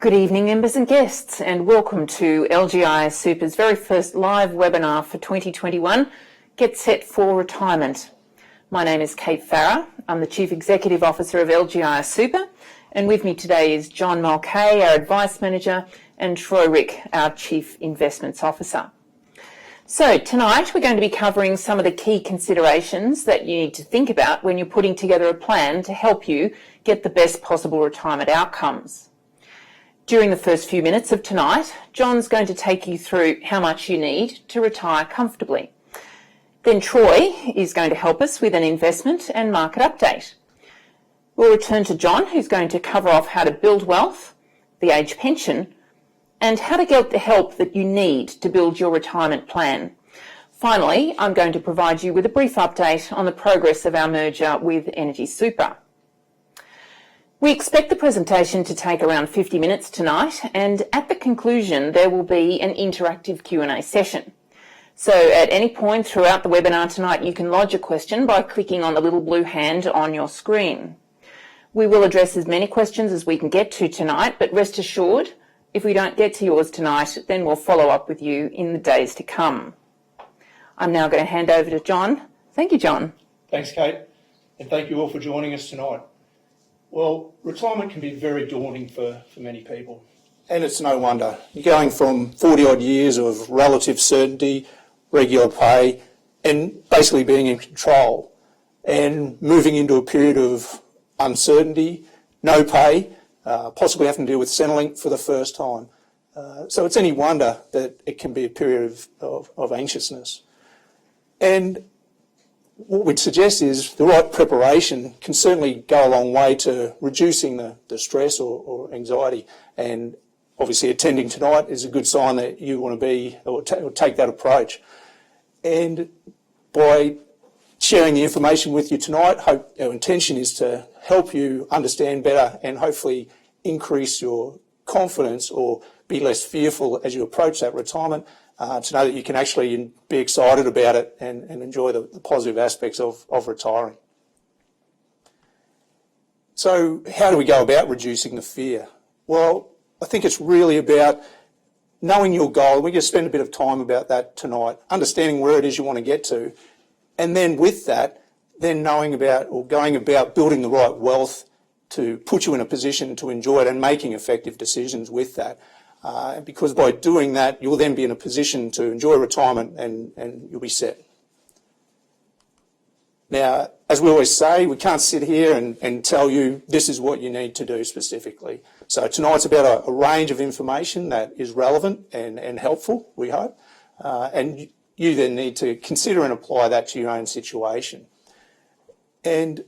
Good evening, members and guests, and welcome to LGIAsuper's very first live webinar for 2021, Get Set for Retirement. My name is Kate Farrar. I'm the Chief Executive Officer of LGIAsuper, and with me today is John Mulcahy, our Advice Manager, and Troy Rieck, our Chief Investments Officer. So tonight we're going to be covering some of the key considerations that you need to think about when you're putting together a plan to help you get the best possible retirement outcomes. During the first few minutes of tonight, John's going to take you through how much you need to retire comfortably. Then Troy is going to help us with an investment and market update. We'll return to John, who's going to cover off how to build wealth, the age pension, and how to get the help that you need to build your retirement plan. Finally, I'm going to provide you with a brief update on the progress of our merger with LGIAsuper. We expect the presentation to take around 50 minutes tonight, and at the conclusion there will be an interactive Q&A session. So at any point throughout the webinar tonight you can lodge a question by clicking on the little blue hand on your screen. We will address as many questions as we can get to tonight, but rest assured, if we don't get to yours tonight, then we'll follow up with you in the days to come. I'm now going to hand over to John. Thank you, John. Thanks, Kate, and thank you all for joining us tonight. Well, retirement can be very daunting for many people. And it's no wonder. You're going from 40-odd years of relative certainty, regular pay, and basically being in control, and moving into a period of uncertainty, no pay, possibly having to deal with Centrelink for the first time. So it's any wonder that it can be a period of anxiousness. And what we'd suggest is the right preparation can certainly go a long way to reducing the stress or anxiety. And obviously attending tonight is a good sign that you want to be or take that approach. And by sharing the information with you tonight, our intention is to help you understand better and hopefully increase your confidence or be less fearful as you approach that retirement, to know that you can actually be excited about it and enjoy the positive aspects of retiring. So how do we go about reducing the fear? Well, I think it's really about knowing your goal. We're going to spend a bit of time about that tonight, understanding where it is you want to get to, and then with that, then knowing about or going about building the right wealth to put you in a position to enjoy it and making effective decisions with that. Because by doing that, you'll then be in a position to enjoy retirement and you'll be set. Now, as we always say, we can't sit here and tell you this is what you need to do specifically. So tonight's about a range of information that is relevant and helpful, we hope. And you then need to consider and apply that to your own situation. And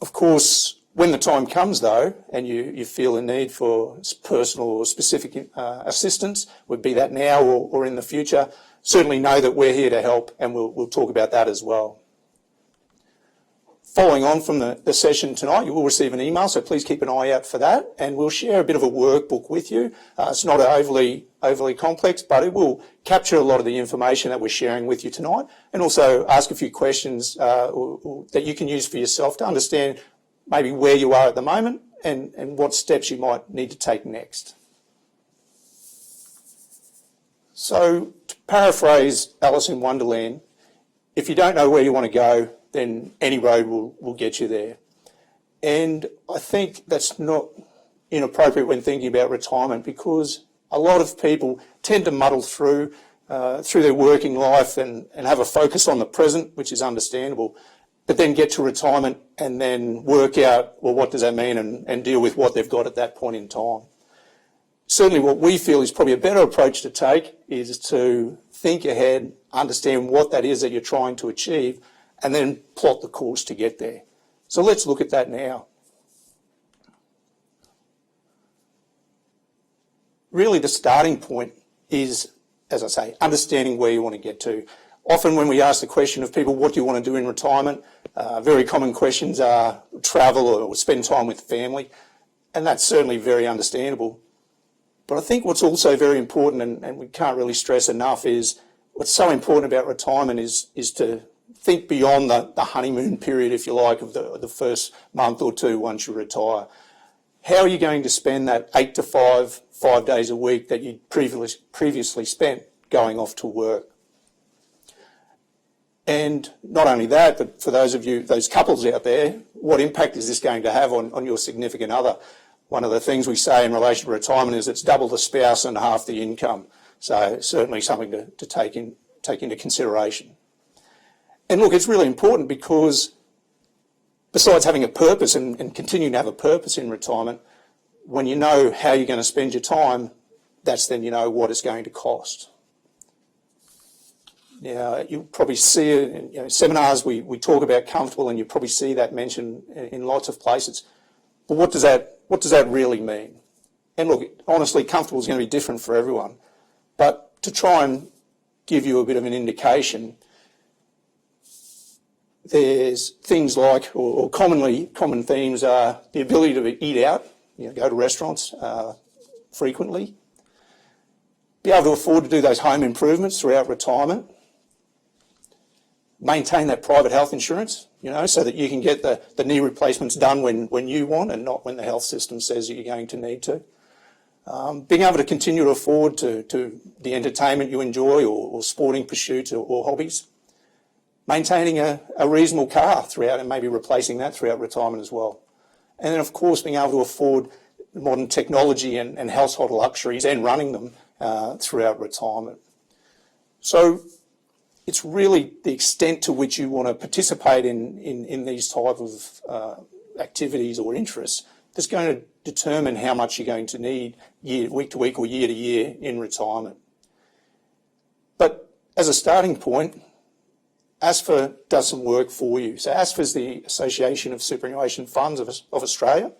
of course, when the time comes, though, and you feel a need for personal or specific assistance, would be that now or in the future, certainly know that we're here to help, and we'll talk about that as well. Following on from the session tonight, you will receive an email, so please keep an eye out for that, and we'll share a bit of a workbook with you. It's not overly complex, but it will capture a lot of the information that we're sharing with you tonight, and also ask a few questions that you can use for yourself to understand maybe where you are at the moment and what steps you might need to take next. So to paraphrase Alice in Wonderland, if you don't know where you want to go, then any road will get you there. And I think that's not inappropriate when thinking about retirement, because a lot of people tend to muddle through their working life and have a focus on the present, which is understandable, but then get to retirement and then work out, well, what does that mean, and deal with what they've got at that point in time. Certainly what we feel is probably a better approach to take is to think ahead, understand what that is that you're trying to achieve, and then plot the course to get there. So let's look at that now. Really the starting point is, as I say, understanding where you want to get to. Often when we ask the question of people, what do you want to do in retirement? Very common questions are travel or spend time with family, and that's certainly very understandable. But I think what's also very important, and we can't really stress enough, is what's so important about retirement is to think beyond the honeymoon period, if you like, of the first month or two once you retire. how are you going to spend that 8 to 5 days a week that you previously spent going off to work? And not only that, but for those of you, those couples out there, what impact is this going to have on your significant other? One of the things we say in relation to retirement is it's double the spouse and half the income. So certainly something to take into consideration. And look, it's really important because besides having a purpose and continuing to have a purpose in retirement, when you know how you're going to spend your time, that's then you know what it's going to cost. Now, you'll probably see it in seminars, we talk about comfortable, and you probably see that mentioned in lots of places. But what does that really mean? And look, honestly, comfortable is going to be different for everyone. But to try and give you a bit of an indication, there's things like, or common themes are the ability to eat out, go to restaurants frequently, be able to afford to do those home improvements throughout retirement, maintain that private health insurance, so that you can get the knee replacements done when you want and not when the health system says that you're going to need to. Being able to continue to afford to the entertainment you enjoy or sporting pursuits or hobbies. Maintaining a reasonable car throughout and maybe replacing that throughout retirement as well. And then, of course, being able to afford modern technology and household luxuries and running them throughout retirement. So it's really the extent to which you want to participate in these type of activities or interests that's going to determine how much you're going to need week to week or year to year in retirement. But as a starting point, ASFA does some work for you. So ASFA is the Association of Superannuation Funds of Australia,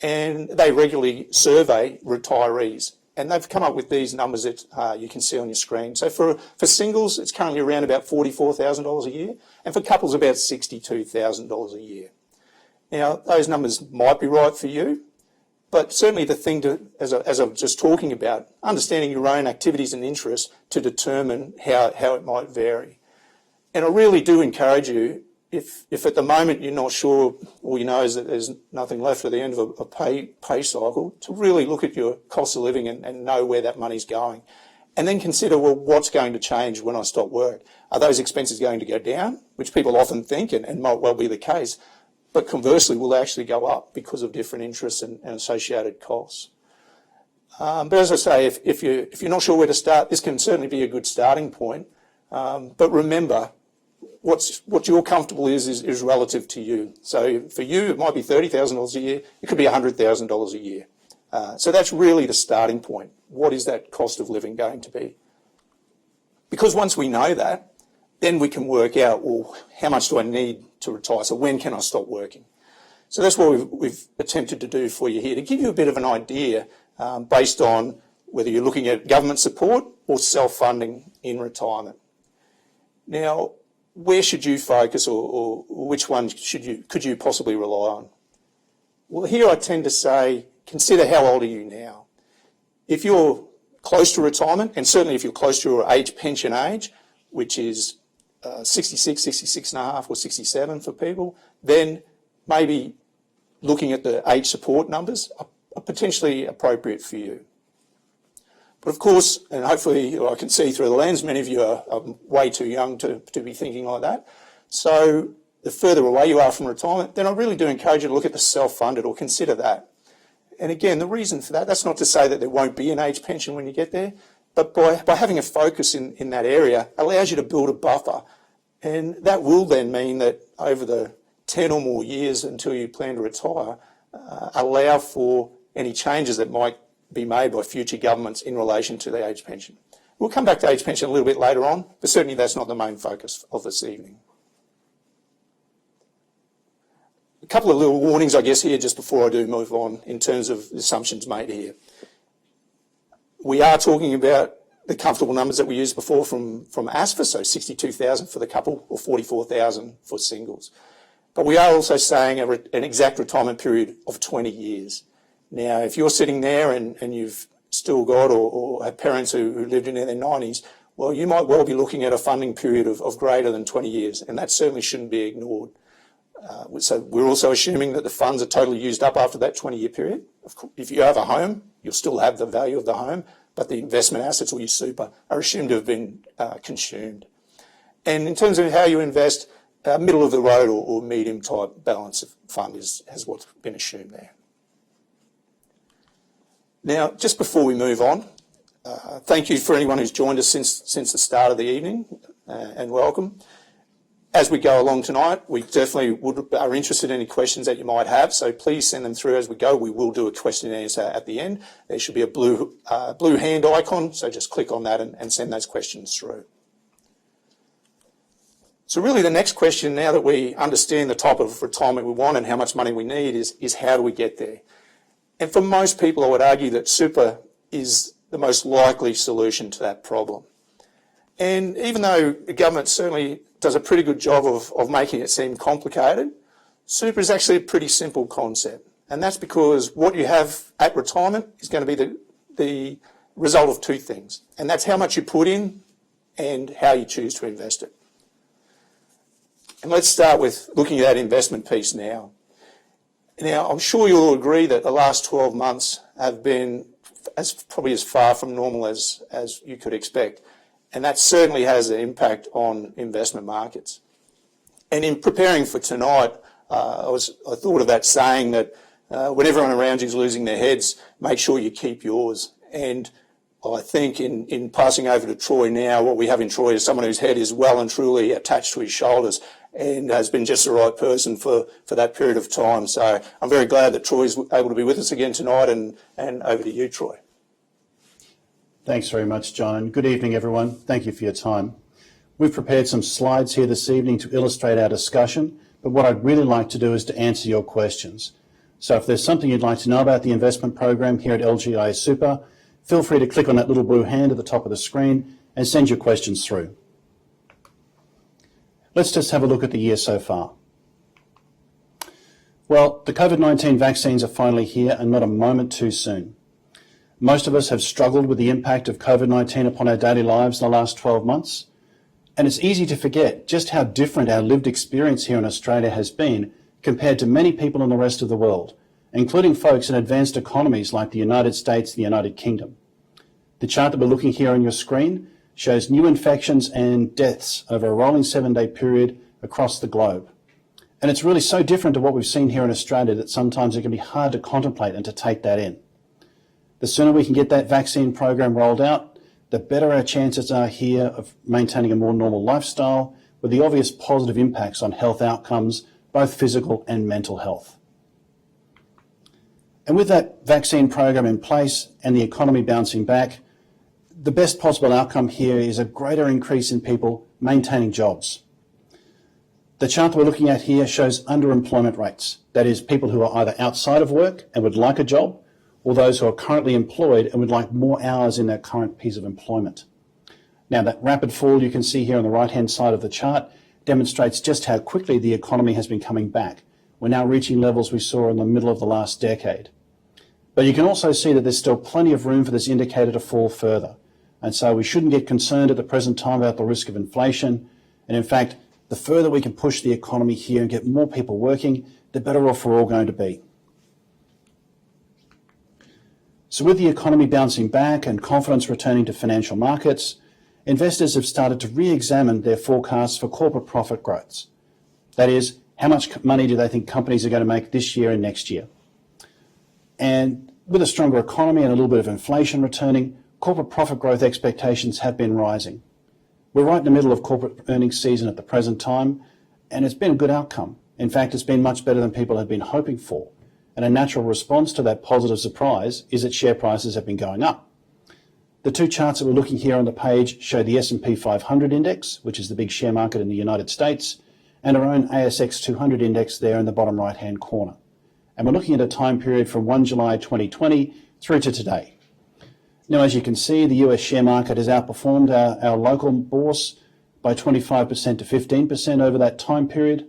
and they regularly survey retirees. And they've come up with these numbers that you can see on your screen. So for singles, it's currently around about $44,000 a year, and for couples, about $62,000 a year. Now, those numbers might be right for you, but certainly the thing to, as I was just talking about, understanding your own activities and interests to determine how it might vary. And I really do encourage you, if at the moment you're not sure, all you know is that there's nothing left at the end of a pay cycle, to really look at your cost of living and know where that money's going. And then consider, well, what's going to change when I stop work? Are those expenses going to go down, which people often think and might well be the case, but conversely will actually go up because of different interests and associated costs. But as I say, if you're not sure where to start, this can certainly be a good starting point. But remember, what you're comfortable is relative to you. So for you, it might be $30,000 a year. It could be $100,000 a year. So that's really the starting point. What is that cost of living going to be? Because once we know that, then we can work out, well, how much do I need to retire? So when can I stop working? So that's what we've attempted to do for you here, to give you a bit of an idea based on whether you're looking at government support or self-funding in retirement. Now, where should you focus, or which one could you possibly rely on? Well, here I tend to say, consider how old are you now. If you're close to retirement, and certainly if you're close to your age pension age, which is 66, 66 and a half or 67 for people, then maybe looking at the age support numbers are potentially appropriate for you. But of course, and hopefully I can see through the lens, many of you are way too young to be thinking like that. So the further away you are from retirement, then I really do encourage you to look at the self-funded or consider that. And again, the reason for that, that's not to say that there won't be an age pension when you get there, but by having a focus in that area allows you to build a buffer. And that will then mean that over the 10 or more years until you plan to retire, allow for any changes that might be made by future governments in relation to the age pension. We'll come back to age pension a little bit later on, but certainly that's not the main focus of this evening. A couple of little warnings, I guess, here just before I do move on in terms of assumptions made here. We are talking about the comfortable numbers that we used before from ASFA, so 62,000 for the couple or 44,000 for singles. But we are also saying an exact retirement period of 20 years. Now, if you're sitting there and you've still got or have parents who lived in their 90s, well, you might well be looking at a funding period of greater than 20 years, and that certainly shouldn't be ignored. So we're also assuming that the funds are totally used up after that 20-year period. if you have a home, you'll still have the value of the home, but the investment assets or your super are assumed to have been consumed. And in terms of how you invest, middle of the road or medium type balance of fund has what's been assumed there. Now, just before we move on, thank you for anyone who's joined us since the start of the evening, and welcome. As we go along tonight, we definitely are interested in any questions that you might have, so please send them through as we go. We will do a question and answer at the end. There should be a blue hand icon, so just click on that and send those questions through. So really the next question, now that we understand the type of retirement we want and how much money we need, is how do we get there? And for most people, I would argue that super is the most likely solution to that problem. And even though the government certainly does a pretty good job of making it seem complicated, super is actually a pretty simple concept. And that's because what you have at retirement is going to be the result of two things. And that's how much you put in and how you choose to invest it. And let's start with looking at that investment piece now. Now, I'm sure you'll agree that the last 12 months have been probably as far from normal as you could expect. And that certainly has an impact on investment markets. And in preparing for tonight, I thought of that saying that when everyone around you is losing their heads, make sure you keep yours. And I think in passing over to Troy now, what we have in Troy is someone whose head is well and truly attached to his shoulders and has been just the right person for that period of time. So I'm very glad that Troy's able to be with us again tonight, and over to you, Troy. Thanks very much, John, and good evening, everyone. Thank you for your time. We've prepared some slides here this evening to illustrate our discussion, but what I'd really like to do is to answer your questions. So if there's something you'd like to know about the investment program here at LGIAsuper, feel free to click on that little blue hand at the top of the screen and send your questions through. Let's just have a look at the year so far. Well, the COVID-19 vaccines are finally here and not a moment too soon. Most of us have struggled with the impact of COVID-19 upon our daily lives in the last 12 months, and it's easy to forget just how different our lived experience here in Australia has been compared to many people in the rest of the world, including folks in advanced economies like the United States and the United Kingdom. The chart that we're looking here on your screen shows new infections and deaths over a rolling 7-day period across the globe. And it's really so different to what we've seen here in Australia that sometimes it can be hard to contemplate and to take that in. The sooner we can get that vaccine program rolled out, the better our chances are here of maintaining a more normal lifestyle with the obvious positive impacts on health outcomes, both physical and mental health. And with that vaccine program in place and the economy bouncing back, the best possible outcome here is a greater increase in people maintaining jobs. The chart that we're looking at here shows underemployment rates. That is, people who are either outside of work and would like a job, or those who are currently employed and would like more hours in their current piece of employment. Now, that rapid fall you can see here on the right-hand side of the chart demonstrates just how quickly the economy has been coming back. We're now reaching levels we saw in the middle of the last decade. But you can also see that there's still plenty of room for this indicator to fall further. And so we shouldn't get concerned at the present time about the risk of inflation. And in fact, the further we can push the economy here and get more people working, the better off we're all going to be. So with the economy bouncing back and confidence returning to financial markets, investors have started to re-examine their forecasts for corporate profit growths. That is, how much money do they think companies are going to make this year and next year? And with a stronger economy and a little bit of inflation returning, corporate profit growth expectations have been rising. We're right in the middle of corporate earnings season at the present time, and it's been a good outcome. In fact, it's been much better than people had been hoping for. And a natural response to that positive surprise is that share prices have been going up. The two charts that we're looking here on the page show the S&P 500 index, which is the big share market in the United States, and our own ASX 200 index there in the bottom right-hand corner. And we're looking at a time period from 1 July 2020 through to today. Now, as you can see, the US share market has outperformed our local bourse by 25% to 15% over that time period.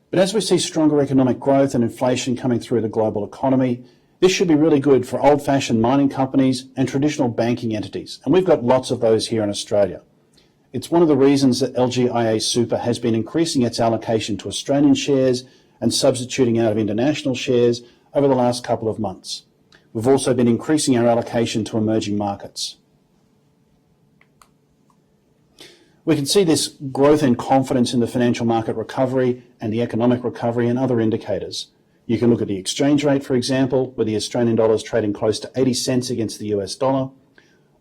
But as we see stronger economic growth and inflation coming through the global economy, this should be really good for old-fashioned mining companies and traditional banking entities. And we've got lots of those here in Australia. It's one of the reasons that LGIAsuper has been increasing its allocation to Australian shares and substituting out of international shares over the last couple of months. We've also been increasing our allocation to emerging markets. We can see this growth in confidence in the financial market recovery and the economic recovery in other indicators. You can look at the exchange rate, for example, where the Australian dollar is trading close to 80 cents against the US dollar.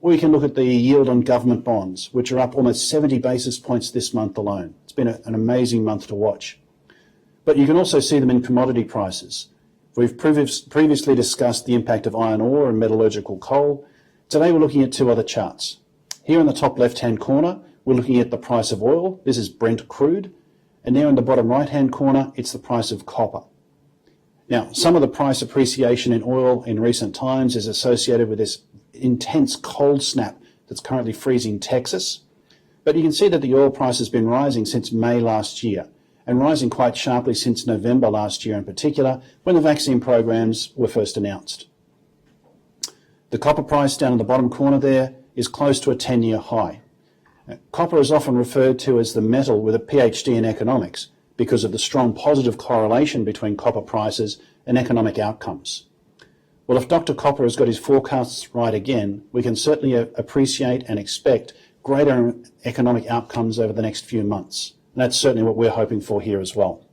Or you can look at the yield on government bonds, which are up almost 70 basis points this month alone. It's been an amazing month to watch. But you can also see them in commodity prices. We've previously discussed the impact of iron ore and metallurgical coal. Today we're looking at two other charts. Here in the top left-hand corner, we're looking at the price of oil. This is Brent crude. And there in the bottom right-hand corner, it's the price of copper. Now, some of the price appreciation in oil in recent times is associated with this intense cold snap that's currently freezing Texas. But you can see that the oil price has been rising since May last year, and rising quite sharply since November last year in particular, when the vaccine programs were first announced. The copper price down in the bottom corner there is close to a 10-year high. Now, copper is often referred to as the metal with a PhD in economics because of the strong positive correlation between copper prices and economic outcomes. Well, if Dr. Copper has got his forecasts right again, we can certainly appreciate and expect greater economic outcomes over the next few months. And that's certainly what we're hoping for here as well.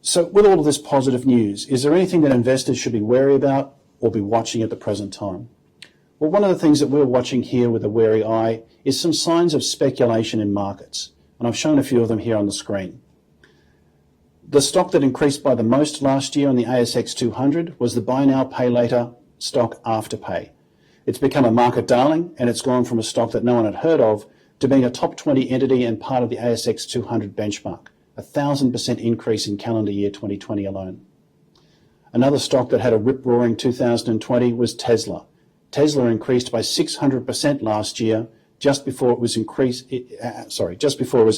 So with all of this positive news, is there anything that investors should be wary about or be watching at the present time? Well, one of the things that we're watching here with a wary eye is some signs of speculation in markets. And I've shown a few of them here on the screen. The stock that increased by the most last year on the ASX 200 was the Buy Now, Pay Later stock Afterpay. It's become a market darling, and it's gone from a stock that no one had heard of to being a top 20 entity and part of the ASX 200 benchmark, a 1,000% increase in calendar year 2020 alone. Another stock that had a rip-roaring 2020 was Tesla. Tesla increased by 600% last year, just before it was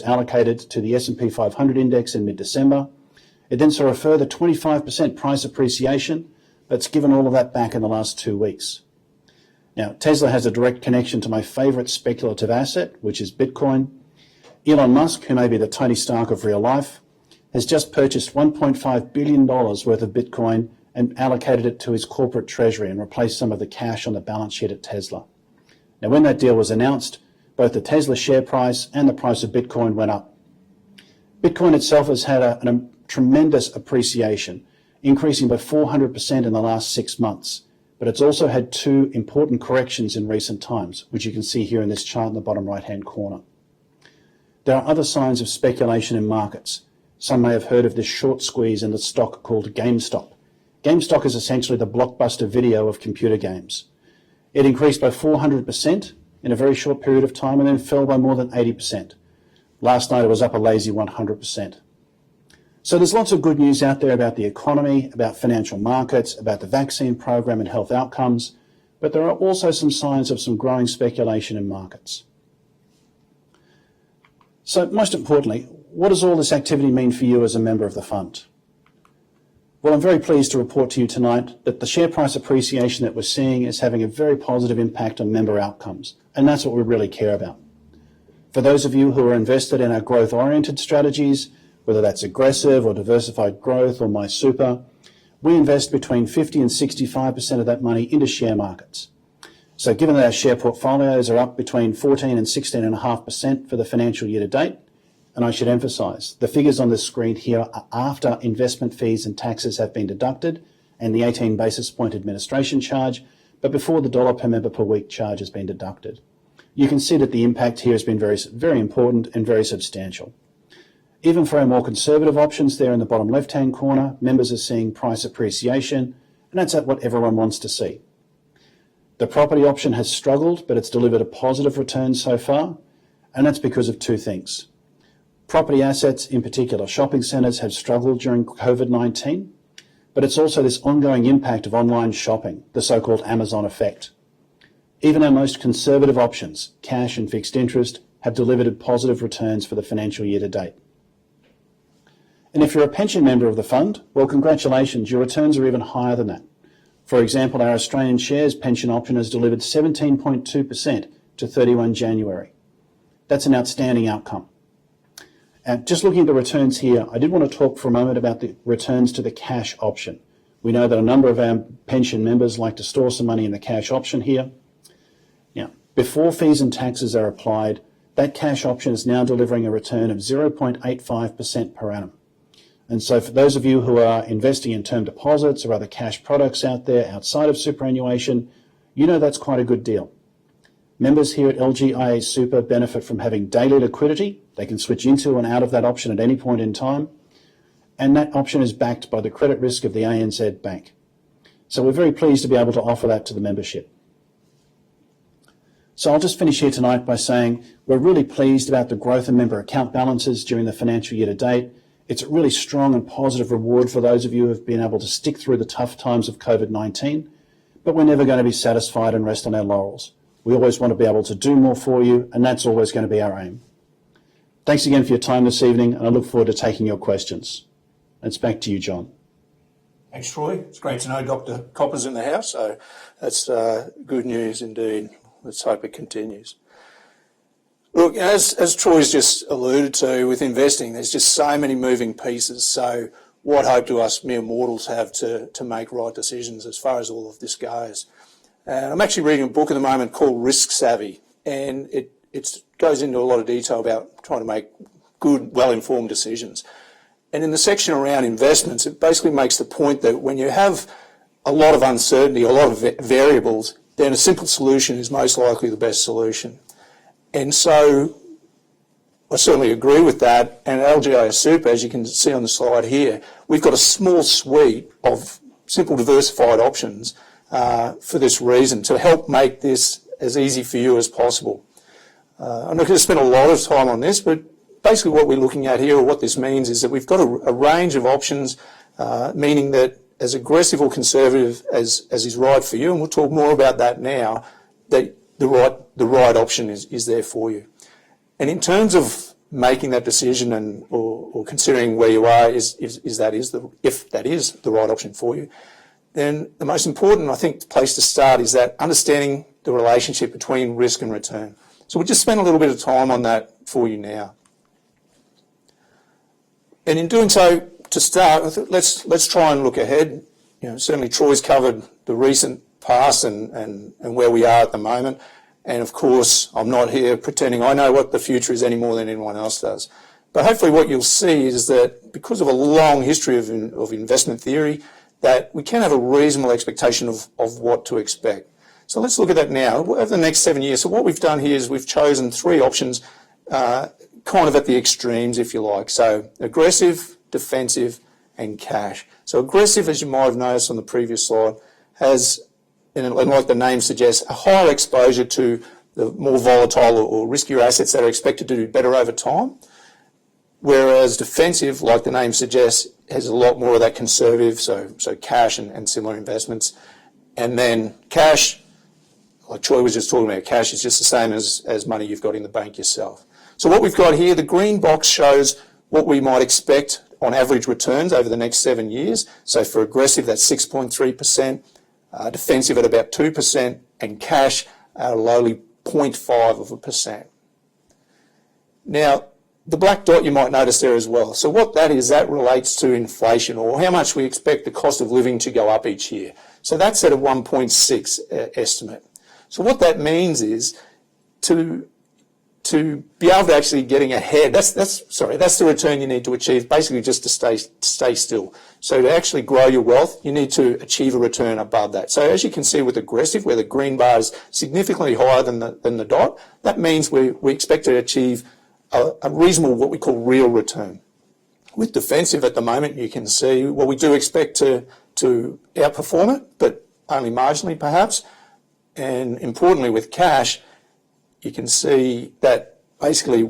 allocated to the S&P 500 index in mid-December. It then saw a further 25% price appreciation, but it's given all of that back in the last 2 weeks. Now, Tesla has a direct connection to my favourite speculative asset, which is Bitcoin. Elon Musk, who may be the Tony Stark of real life, has just purchased $1.5 billion worth of Bitcoin and allocated it to his corporate treasury and replaced some of the cash on the balance sheet at Tesla. Now, when that deal was announced, both the Tesla share price and the price of Bitcoin went up. Bitcoin itself has had a tremendous appreciation, increasing by 400% in the last 6 months. But it's also had two important corrections in recent times, which you can see here in this chart in the bottom right-hand corner. There are other signs of speculation in markets. Some may have heard of this short squeeze in the stock called GameStop. GameStop is essentially the blockbuster video of computer games. It increased by 400% in a very short period of time and then fell by more than 80%. Last night it was up a lazy 100%. So there's lots of good news out there about the economy, about financial markets, about the vaccine program and health outcomes, but there are also some signs of some growing speculation in markets. So most importantly, what does all this activity mean for you as a member of the fund? Well, I'm very pleased to report to you tonight that the share price appreciation that we're seeing is having a very positive impact on member outcomes, and that's what we really care about. For those of you who are invested in our growth-oriented strategies, whether that's aggressive or diversified growth or MySuper, we invest between 50 and 65% of that money into share markets. So given that our share portfolios are up between 14 and 16.5% for the financial year to date, and I should emphasise, the figures on this screen here are after investment fees and taxes have been deducted and the 18 basis point administration charge, but before the $1 per member per week charge has been deducted. You can see that the impact here has been very, very important and very substantial. Even for our more conservative options there in the bottom left-hand corner, members are seeing price appreciation, and that's what everyone wants to see. The property option has struggled, but it's delivered a positive return so far, and that's because of two things. Property assets, in particular shopping centres, have struggled during COVID-19, but it's also this ongoing impact of online shopping, the so-called Amazon effect. Even our most conservative options, cash and fixed interest, have delivered positive returns for the financial year to date. And if you're a pension member of the fund, well, congratulations, your returns are even higher than that. For example, our Australian shares pension option has delivered 17.2% to 31 January. That's an outstanding outcome. And just looking at the returns here, I did want to talk for a moment about the returns to the cash option, We know that a number of our pension members like to store some money in the cash option here. Now, before fees and taxes are applied, that cash option is now delivering a return of 0.85% per annum. And so for those of you who are investing in term deposits or other cash products out there outside of superannuation, you know that's quite a good deal. Members here at LGIAsuper benefit from having daily liquidity. They can switch into and out of that option at any point in time. And that option is backed by the credit risk of the ANZ Bank. So we're very pleased to be able to offer that to the membership. So I'll just finish here tonight by saying we're really pleased about the growth in member account balances during the financial year to date. It's a really strong and positive reward for those of you who have been able to stick through the tough times of COVID-19, but we're never going to be satisfied and rest on our laurels. We always want to be able to do more for you, and that's always going to be our aim. Thanks again for your time this evening, and I look forward to taking your questions. It's back to you, John. Thanks, Troy. It's great to know Dr. Copper's in the house, so that's good news indeed. Let's hope it continues. Look, as Troy's just alluded to with investing, there's just so many moving pieces. So what hope do us mere mortals have to make right decisions as far as all of this goes? And I'm actually reading a book at the moment called Risk Savvy, and it goes into a lot of detail about trying to make good, well-informed decisions. And in the section around investments, it basically makes the point that when you have a lot of uncertainty, a lot of variables, then a simple solution is most likely the best solution. And so I certainly agree with that. And at LGIAsuper, as you can see on the slide here, we've got a small suite of simple diversified options for this reason, to help make this as easy for you as possible. I'm not going to spend a lot of time on this, but basically what we're looking at here, or what this means, is that we've got a range of options, meaning that as aggressive or conservative as is right for you, and we'll talk more about that now, that the right option is there for you. And in terms of making that decision and or considering where you are, if that is the right option for you, then the most important, I think, place to start is that understanding the relationship between risk and return. So we'll just spend a little bit of time on that for you now. And in doing so, to start, let's try and look ahead. You know, certainly Troy's covered the recent past and where we are at the moment. And of course, I'm not here pretending I know what the future is any more than anyone else does. But hopefully what you'll see is that because of a long history of investment theory, that we can have a reasonable expectation of what to expect. So let's look at that now. Over the next 7 years, so what we've done here is we've chosen three options kind of at the extremes, if you like. So aggressive, defensive, and cash. So aggressive, as you might have noticed on the previous slide, has, and like the name suggests, a higher exposure to the more volatile or riskier assets that are expected to do better over time. Whereas defensive, like the name suggests, has a lot more of that conservative, so cash and similar investments. And then cash, like Troy was just talking about, cash is just the same as money you've got in the bank yourself. So what we've got here, the green box shows what we might expect on average returns over the next 7 years. So for aggressive, that's 6.3%, defensive at about 2%, and cash at a lowly 0.5%. Now, the black dot you might notice there as well. So what that is, that relates to inflation, or how much we expect the cost of living to go up each year. So that's at a 1.6 estimate. So what that means is to be able to actually getting ahead, that's the return you need to achieve, basically just to stay still. So to actually grow your wealth, you need to achieve a return above that. So as you can see with aggressive, where the green bar is significantly higher than the dot, that means we expect to achieve a reasonable, what we call real return. With defensive at the moment, you can see, well, we do expect to outperform it, but only marginally perhaps. And importantly with cash, you can see that basically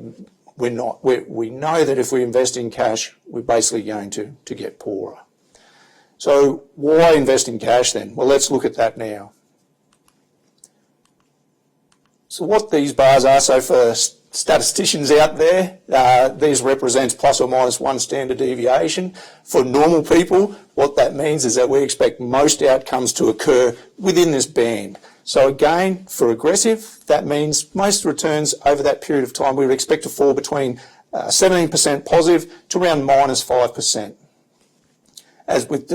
we know that if we invest in cash, we're basically going to get poorer. So why invest in cash then? Well, let's look at that now. So what these bars are, so for statisticians out there, these represents plus or minus 1 standard deviation. For normal people, what that means is that we expect most outcomes to occur within this band. So again, for aggressive, that means most returns over that period of time we would expect to fall between 17% positive to around minus 5%. As with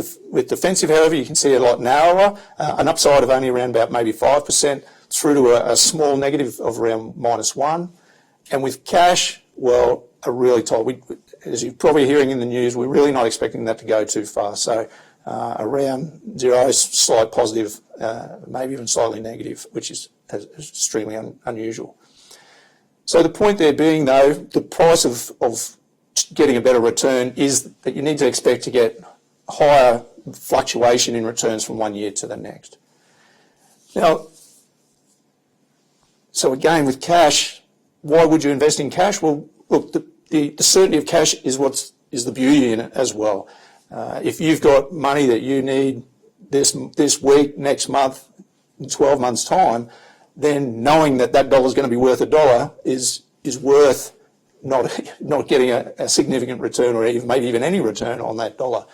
defensive, however, you can see a lot narrower, an upside of only around about maybe 5% through to a small negative of around -1. And with cash, well, a really tight, as you're probably hearing in the news, we're really not expecting that to go too far. So around 0, slight positive, maybe even slightly negative, which is extremely unusual. So the point there being, though, the price of getting a better return is that you need to expect to get higher fluctuation in returns from one year to the next. Now, so again, with cash, why would you invest in cash? Well, look, the certainty of cash is the beauty in it as well. If you've got money that you need this week, next month, in 12 months' time, then knowing that dollar is going to be worth $1 is worth not getting a significant return, or maybe even any return on that dollar.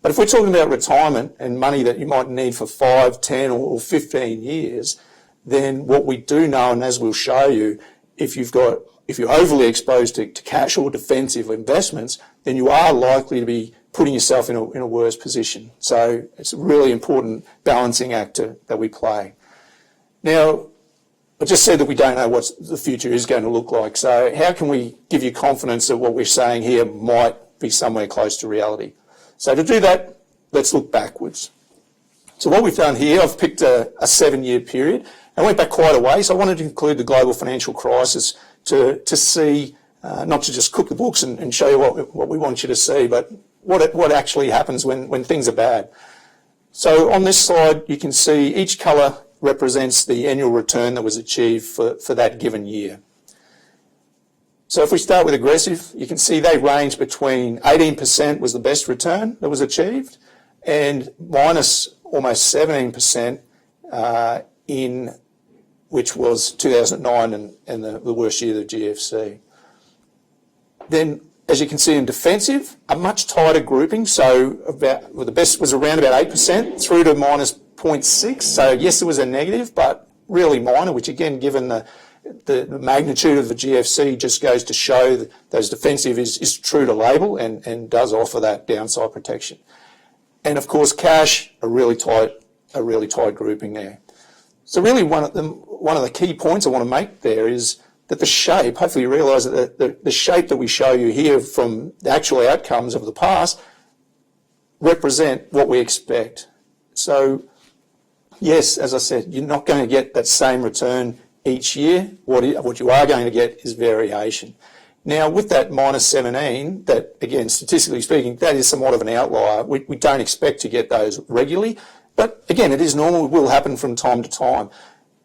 But if we're talking about retirement and money that you might need for 5, 10 or 15 years, then what we do know, and as we'll show you, if you're overly exposed to cash or defensive investments, then you are likely to be putting yourself in a worse position. So it's a really important balancing act that we play. Now, I just said that we don't know what the future is going to look like. So how can we give you confidence that what we're saying here might be somewhere close to reality? So to do that, let's look backwards. So what we've done here, I've picked a 7-year period. I went back quite a way, so I wanted to include the global financial crisis to see, not to just cook the books and show you what we want you to see, but what actually happens when things are bad. So on this slide, you can see each colour represents the annual return that was achieved for that given year. So if we start with aggressive, you can see they range between 18% was the best return that was achieved, and minus almost 17% which was 2009 and the worst year of the GFC. Then, as you can see in defensive, a much tighter grouping, so the best was around about 8% through to minus 0.6. So yes, there was a negative, but really minor, which again, given the magnitude of the GFC, just goes to show that those defensive is true to label and does offer that downside protection. And of course, cash, a really tight grouping there. So really one of the key points I want to make there is that the shape, hopefully you realise that the shape that we show you here from the actual outcomes of the past represent what we expect. So yes, as I said, you're not going to get that same return each year. What you are going to get is variation. Now, with that minus 17, that again, statistically speaking, that is somewhat of an outlier. We don't expect to get those regularly, but again, it is normal, it will happen from time to time.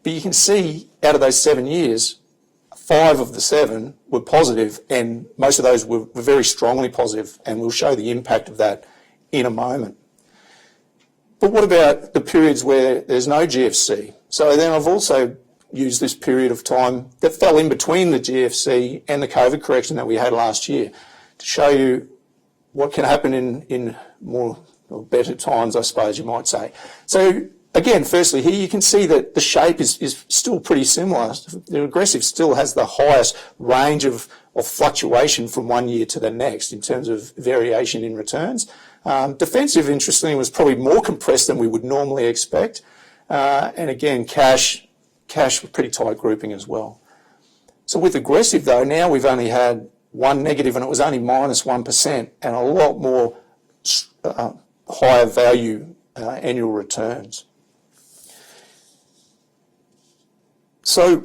But you can see out of those 7 years, 5 of the 7 were positive, and most of those were very strongly positive, and we'll show the impact of that in a moment. But what about the periods where there's no GFC? So then I've also used this period of time that fell in between the GFC and the COVID correction that we had last year to show you what can happen in more or better times, I suppose you might say. So again, firstly, here you can see that the shape is still pretty similar. The aggressive still has the highest range of fluctuation from one year to the next in terms of variation in returns. Defensive, interestingly, was probably more compressed than we would normally expect. And again, cash was pretty tight grouping as well. So with aggressive, though, now we've only had one negative, and it was only minus 1%, and a lot more higher value annual returns. So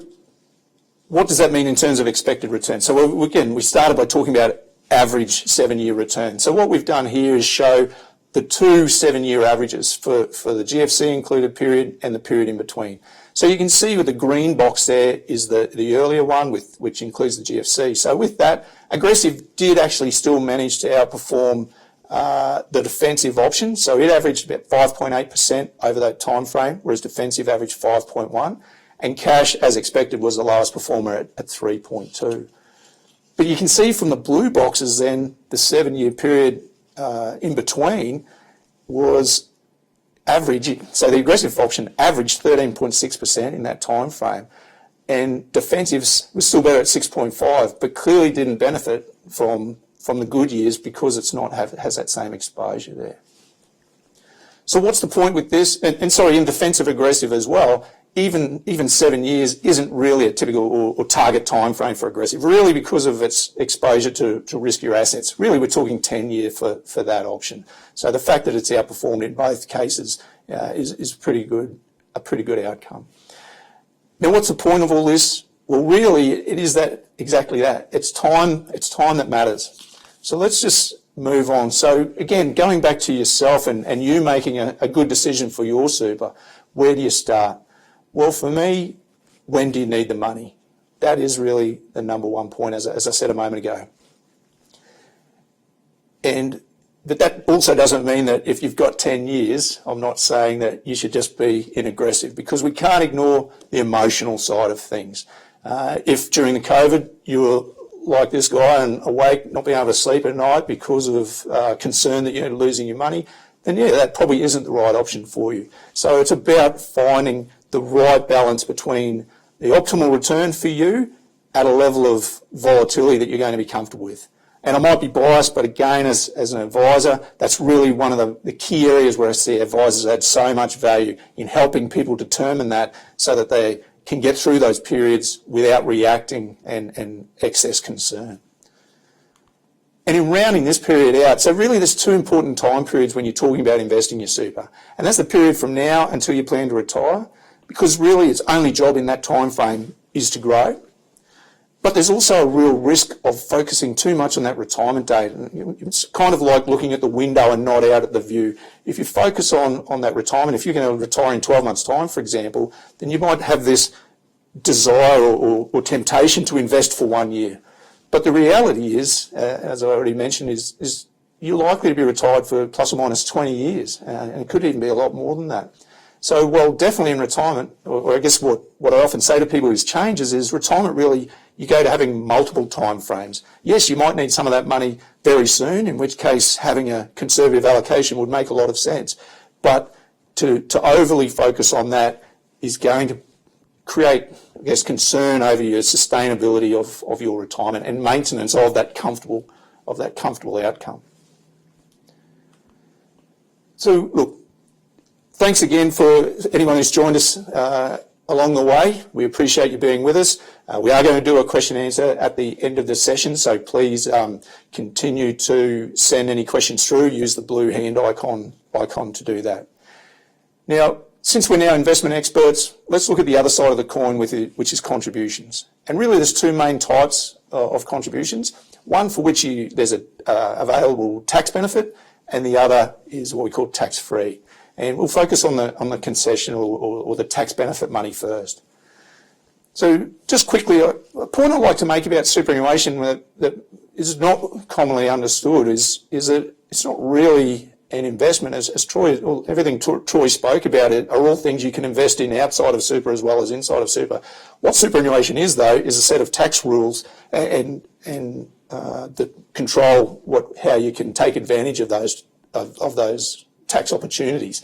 what does that mean in terms of expected return? So again, we started by talking about average 7-year return. So what we've done here is show the 2 7-year averages for the GFC included period and the period in between. So you can see with the green box there is the earlier one, which includes the GFC. So with that, aggressive did actually still manage to outperform the defensive option. So it averaged about 5.8% over that time frame, whereas defensive averaged 5.1%. And cash, as expected, was the lowest performer at 3.2%. But you can see from the blue boxes then, the 7-year period in between was averaging, so the aggressive option averaged 13.6% in that time frame, and defensives was still better at 6.5%, but clearly didn't benefit from the good years because it's not has that same exposure there. So what's the point with this? And sorry, in defensive aggressive as well, even 7 years isn't really a typical or target time frame for aggressive, really because of its exposure to riskier assets. Really, we're talking 10-year for that option. So the fact that it's outperformed in both cases is pretty good, a pretty good outcome. Now, what's the point of all this? Well, really, it is exactly that. It's time that matters. So let's just move on. So again, going back to yourself and you making a good decision for your super, where do you start? Well, for me, when do you need the money? That is really the number one point, as I said a moment ago. But that also doesn't mean that if you've got 10 years, I'm not saying that you should just be in aggressive, because we can't ignore the emotional side of things. If during the COVID you were like this guy and awake, not being able to sleep at night because of concern that you're losing your money, then yeah, that probably isn't the right option for you. So it's about finding the right balance between the optimal return for you at a level of volatility that you're going to be comfortable with. And I might be biased, but again, as an advisor, that's really one of the key areas where I see advisors add so much value in helping people determine that, so that they can get through those periods without reacting and excess concern. And in rounding this period out, so really there's two important time periods when you're talking about investing your super. And that's the period from now until you plan to retire, because really its only job in that time frame is to grow. But there's also a real risk of focusing too much on that retirement date. And it's kind of like looking at the window and not out at the view. If you focus on that retirement, if you're going to retire in 12 months' time, for example, then you might have this desire or temptation to invest for 1 year. But the reality is, as I already mentioned, is you're likely to be retired for plus or minus 20 years, and it could even be a lot more than that. So, well, definitely in retirement, or I guess what I often say to people is changes is retirement really, you go to having multiple time frames. Yes, you might need some of that money very soon, in which case having a conservative allocation would make a lot of sense. But to overly focus on that is going to create, I guess, concern over your sustainability of your retirement and maintenance of that comfortable outcome. So, look, thanks again for anyone who's joined us along the way. We appreciate you being with us. We are going to do a question and answer at the end of the session, so please continue to send any questions through. Use the blue hand icon to do that. Now, since we're now investment experts, let's look at the other side of the coin with it, which is contributions. And really there's two main types of contributions. One for which there's a available tax benefit, and the other is what we call tax-free. And we'll focus on the concession or the tax benefit money first. So just quickly, a point I'd like to make about superannuation that is not commonly understood is that it's not really an investment. As Troy, everything Troy spoke about it are all things you can invest in outside of super as well as inside of super. What superannuation is, though, is a set of tax rules and that control how you can take advantage of those tax opportunities.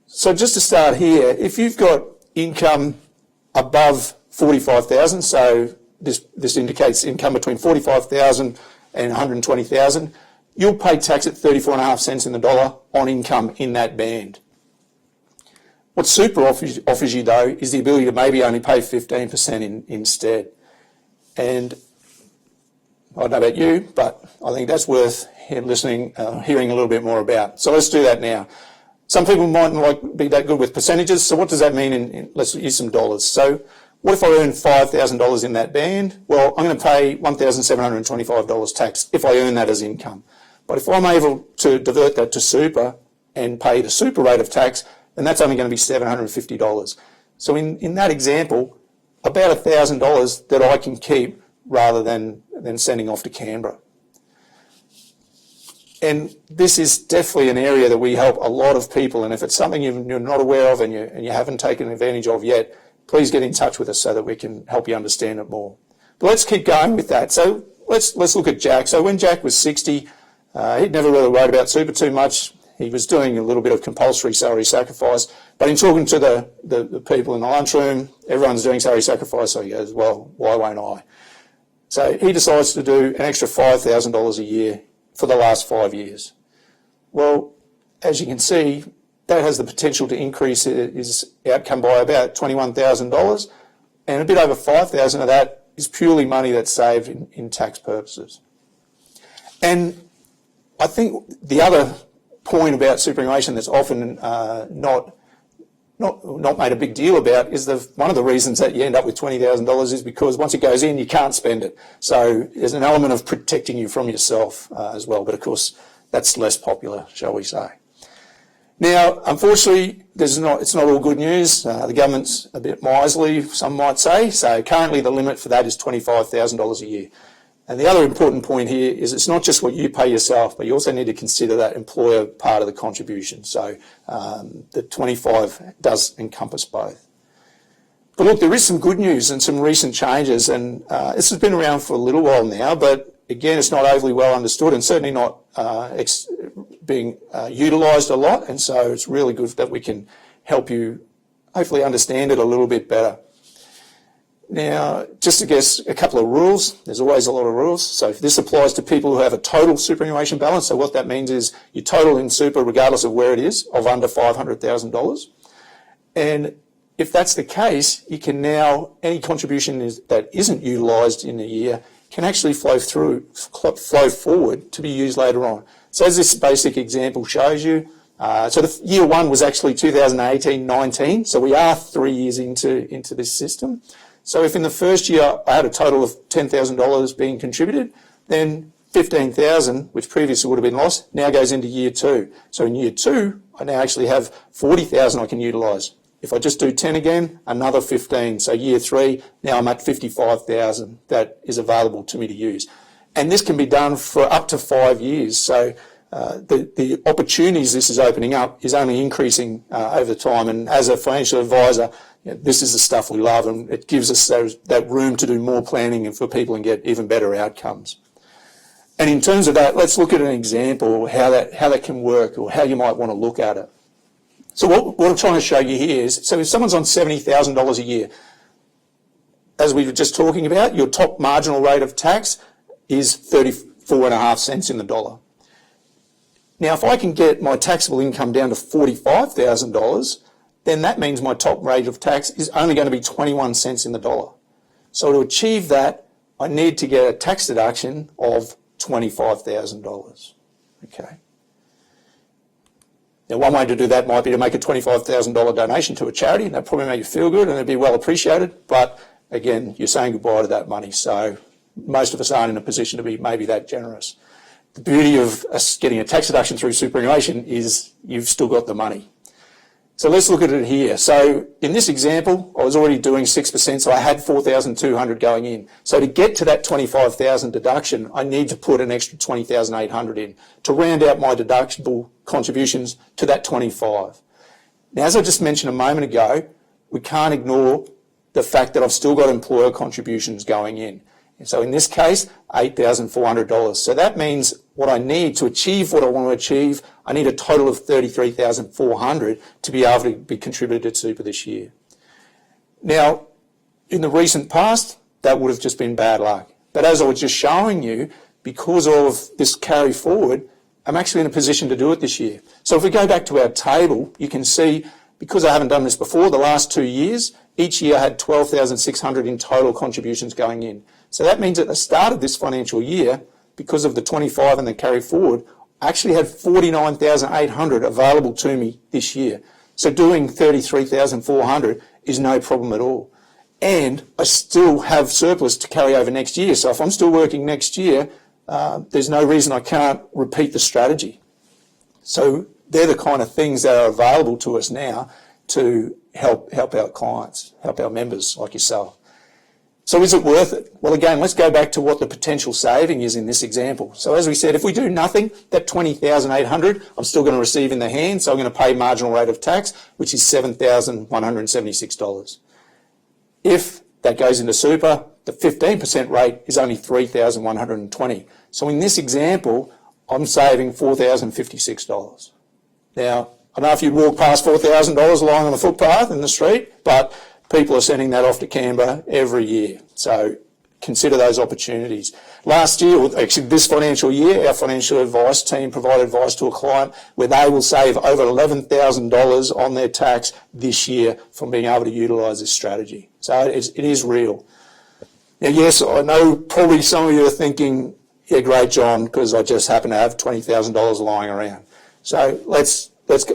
So just to start here, if you've got income above 45,000, so this indicates income between 45,000 and 120,000, you'll pay tax at 34.5 cents in the dollar on income in that band. What super offers you, though, is the ability to maybe only pay 15% instead. And I don't know about you, but I think that's worth hearing a little bit more about. So let's do that now. Some people might be that good with percentages. So what does that mean? Let's use some dollars. So what if I earn $5,000 in that band? Well, I'm going to pay $1,725 tax if I earn that as income. But if I'm able to divert that to super and pay the super rate of tax, then that's only going to be $750. So in that example, about $1,000 that I can keep rather than sending off to Canberra. And this is definitely an area that we help a lot of people. And if it's something you're not aware of and you haven't taken advantage of yet, please get in touch with us so that we can help you understand it more. But let's keep going with that. So let's look at Jack. So when Jack was 60, he'd never really worried about super too much. He was doing a little bit of compulsory salary sacrifice. But in talking to the people in the lunchroom, everyone's doing salary sacrifice, so he goes, well, why won't I? So he decides to do an extra $5,000 a year for the last 5 years. Well, as you can see, that has the potential to increase his outcome by about $21,000, and a bit over $5,000 of that is purely money that's saved in tax purposes. And I think the other point about superannuation that's often not made a big deal about is one of the reasons that you end up with $20,000 is because once it goes in, you can't spend it. So there's an element of protecting you from yourself as well. But of course, that's less popular, shall we say. Now, unfortunately, it's not all good news. The government's a bit miserly, some might say. So currently the limit for that is $25,000 a year. And the other important point here is it's not just what you pay yourself, but you also need to consider that employer part of the contribution. So the 25 does encompass both. But look, there is some good news and some recent changes, and this has been around for a little while now, but again, it's not overly well understood and certainly not being utilised a lot, and so it's really good that we can help you hopefully understand it a little bit better. Now, just to guess a couple of rules, there's always a lot of rules. So if this applies to people who have a total superannuation balance, so what that means is you total in super regardless of where it is, of under $500,000. And if that's the case, you can now, any contribution that isn't utilised in a year can actually flow forward to be used later on. So as this basic example shows you, so the year one was actually 2018-19, so we are 3 years into this system. So if in the first year I had a total of $10,000 being contributed, then $15,000, which previously would have been lost, now goes into year two. So in year two, I now actually have $40,000 I can utilise. If I just do 10 again, another 15. So year three, now I'm at $55,000 that is available to me to use. And this can be done for up to 5 years. So the opportunities this is opening up is only increasing over time. And as a financial advisor, this is the stuff we love, and it gives us that room to do more planning and for people and get even better outcomes. And in terms of that, let's look at an example how that can work or how you might want to look at it. So what I'm trying to show you here is, so if someone's on $70,000 a year, as we were just talking about, your top marginal rate of tax is 34.5 cents in the dollar. Now, if I can get my taxable income down to $45,000, then that means my top rate of tax is only going to be 21 cents in the dollar. So to achieve that, I need to get a tax deduction of $25,000. Okay. Now, one way to do that might be to make a $25,000 donation to a charity, and that probably make you feel good and it'd be well appreciated. But again, you're saying goodbye to that money. So most of us aren't in a position to be maybe that generous. The beauty of us getting a tax deduction through superannuation is you've still got the money. So let's look at it here. So in this example, I was already doing 6%, so I had $4,200 going in. So to get to that $25,000 deduction, I need to put an extra $20,800 in to round out my deductible contributions to that 25. Now, as I just mentioned a moment ago, we can't ignore the fact that I've still got employer contributions going in. And so in this case, $8,400. So that means what I need to achieve what I want to achieve, I need a total of $33,400 to be able to be contributed to super this year. Now, in the recent past, that would have just been bad luck. But as I was just showing you, because of this carry forward, I'm actually in a position to do it this year. So if we go back to our table, you can see, because I haven't done this before, the last 2 years, each year I had $12,600 in total contributions going in. So that means at the start of this financial year, because of the 25 and the carry forward, I actually had $49,800 available to me this year. So doing $33,400 is no problem at all. And I still have surplus to carry over next year. So if I'm still working next year, there's no reason I can't repeat the strategy. So they're the kind of things that are available to us now to help our clients, help our members like yourself. So is it worth it? Well, again, let's go back to what the potential saving is in this example. So as we said, if we do nothing, that $20,800 I'm still going to receive in the hand, so I'm going to pay marginal rate of tax, which is $7,176. If that goes into super, the 15% rate is only $3,120. So in this example, I'm saving $4,056. Now, I don't know if you'd walk past $4,000 lying on the footpath in the street, but people are sending that off to Canberra every year. So consider those opportunities. Last year, or actually this financial year, our financial advice team provided advice to a client where they will save over $11,000 on their tax this year from being able to utilise this strategy. So it is real. Now, yes, I know probably some of you are thinking, yeah, great, John, because I just happen to have $20,000 lying around. So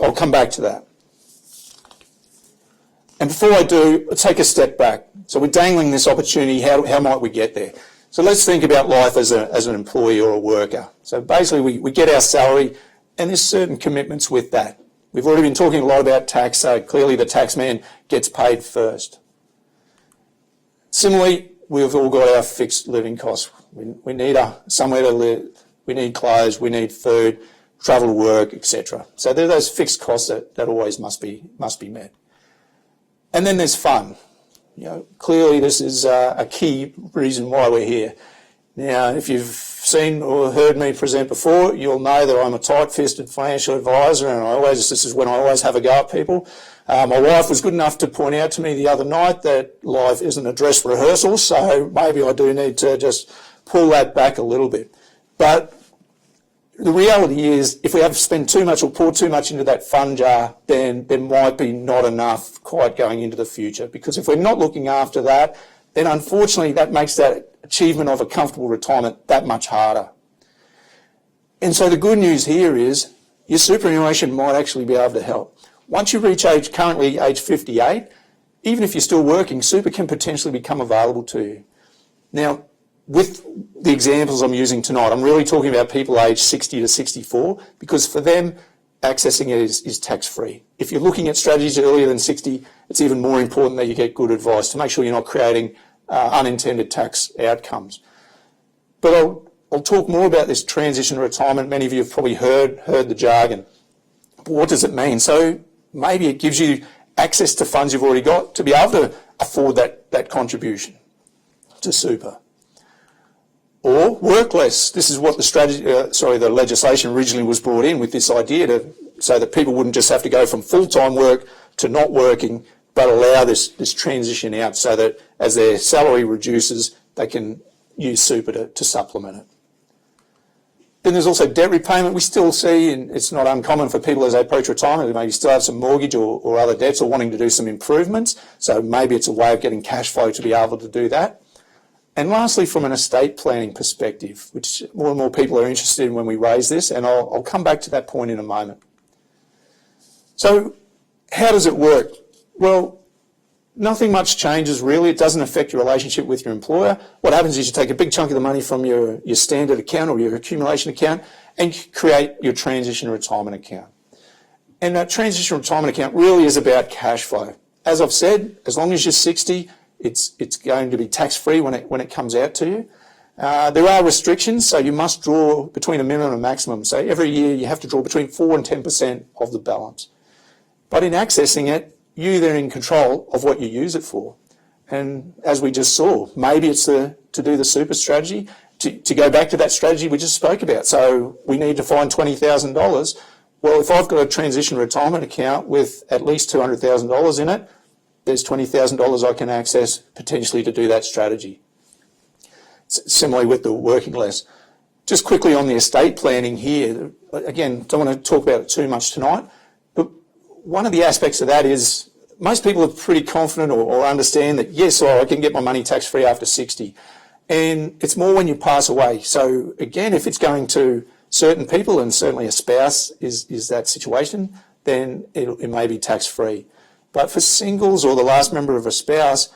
I'll come back to that. And before I do, let's take a step back. So we're dangling this opportunity. How might we get there? So let's think about life as an employee or a worker. So basically we get our salary and there's certain commitments with that. We've already been talking a lot about tax, so clearly the tax man gets paid first. Similarly, we've all got our fixed living costs. We need somewhere to live, we need clothes, we need food, travel to work, etc. So there are those fixed costs that always must be met. And then there's fun. Clearly this is a key reason why we're here. Now, if you've seen or heard me present before, you'll know that I'm a tight-fisted financial advisor, and this is when I always have a go at people. My wife was good enough to point out to me the other night that life isn't a dress rehearsal, so maybe I do need to just pull that back a little bit. But the reality is, if we have spent too much or poured too much into that fun jar, then there might be not enough quite going into the future. Because if we're not looking after that, then unfortunately that makes that achievement of a comfortable retirement that much harder. And so the good news here is your superannuation might actually be able to help. Once you reach currently age 58, even if you're still working, super can potentially become available to you. Now, with the examples I'm using tonight, I'm really talking about people aged 60 to 64, because for them, accessing it is tax-free. If you're looking at strategies earlier than 60, it's even more important that you get good advice to make sure you're not creating unintended tax outcomes. But I'll talk more about this transition to retirement. Many of you have probably heard the jargon. But what does it mean? So maybe it gives you access to funds you've already got to be able to afford that contribution to super. Or work less. This is what the legislation originally was brought in with, this idea so that people wouldn't just have to go from full-time work to not working, but allow this transition out so that as their salary reduces, they can use super to supplement it. Then there's also debt repayment. We still see, and it's not uncommon for people as they approach retirement, they maybe still have some mortgage or other debts or wanting to do some improvements. So maybe it's a way of getting cash flow to be able to do that. And lastly, from an estate planning perspective, which more and more people are interested in when we raise this, and I'll come back to that point in a moment. So how does it work? Well, nothing much changes really. It doesn't affect your relationship with your employer. What happens is you take a big chunk of the money from your standard account or your accumulation account and create your transition retirement account. And that transition retirement account really is about cash flow. As I've said, as long as you're 60, it's going to be tax-free when it comes out to you. There are restrictions, so you must draw between a minimum and a maximum. So every year you have to draw between 4 and 10% of the balance. But in accessing it, you're then in control of what you use it for. And as we just saw, maybe it's to do the super strategy, to go back to that strategy we just spoke about. So we need to find $20,000. Well, if I've got a transition retirement account with at least $200,000 in it, there's $20,000 I can access potentially to do that strategy. Similarly with the working less. Just quickly on the estate planning here, again, don't want to talk about it too much tonight, but one of the aspects of that is most people are pretty confident or understand that, yes, I can get my money tax-free after 60. And it's more when you pass away. So again, if it's going to certain people, and certainly a spouse is that situation, then it may be tax-free. But for singles or the last member of a spouse,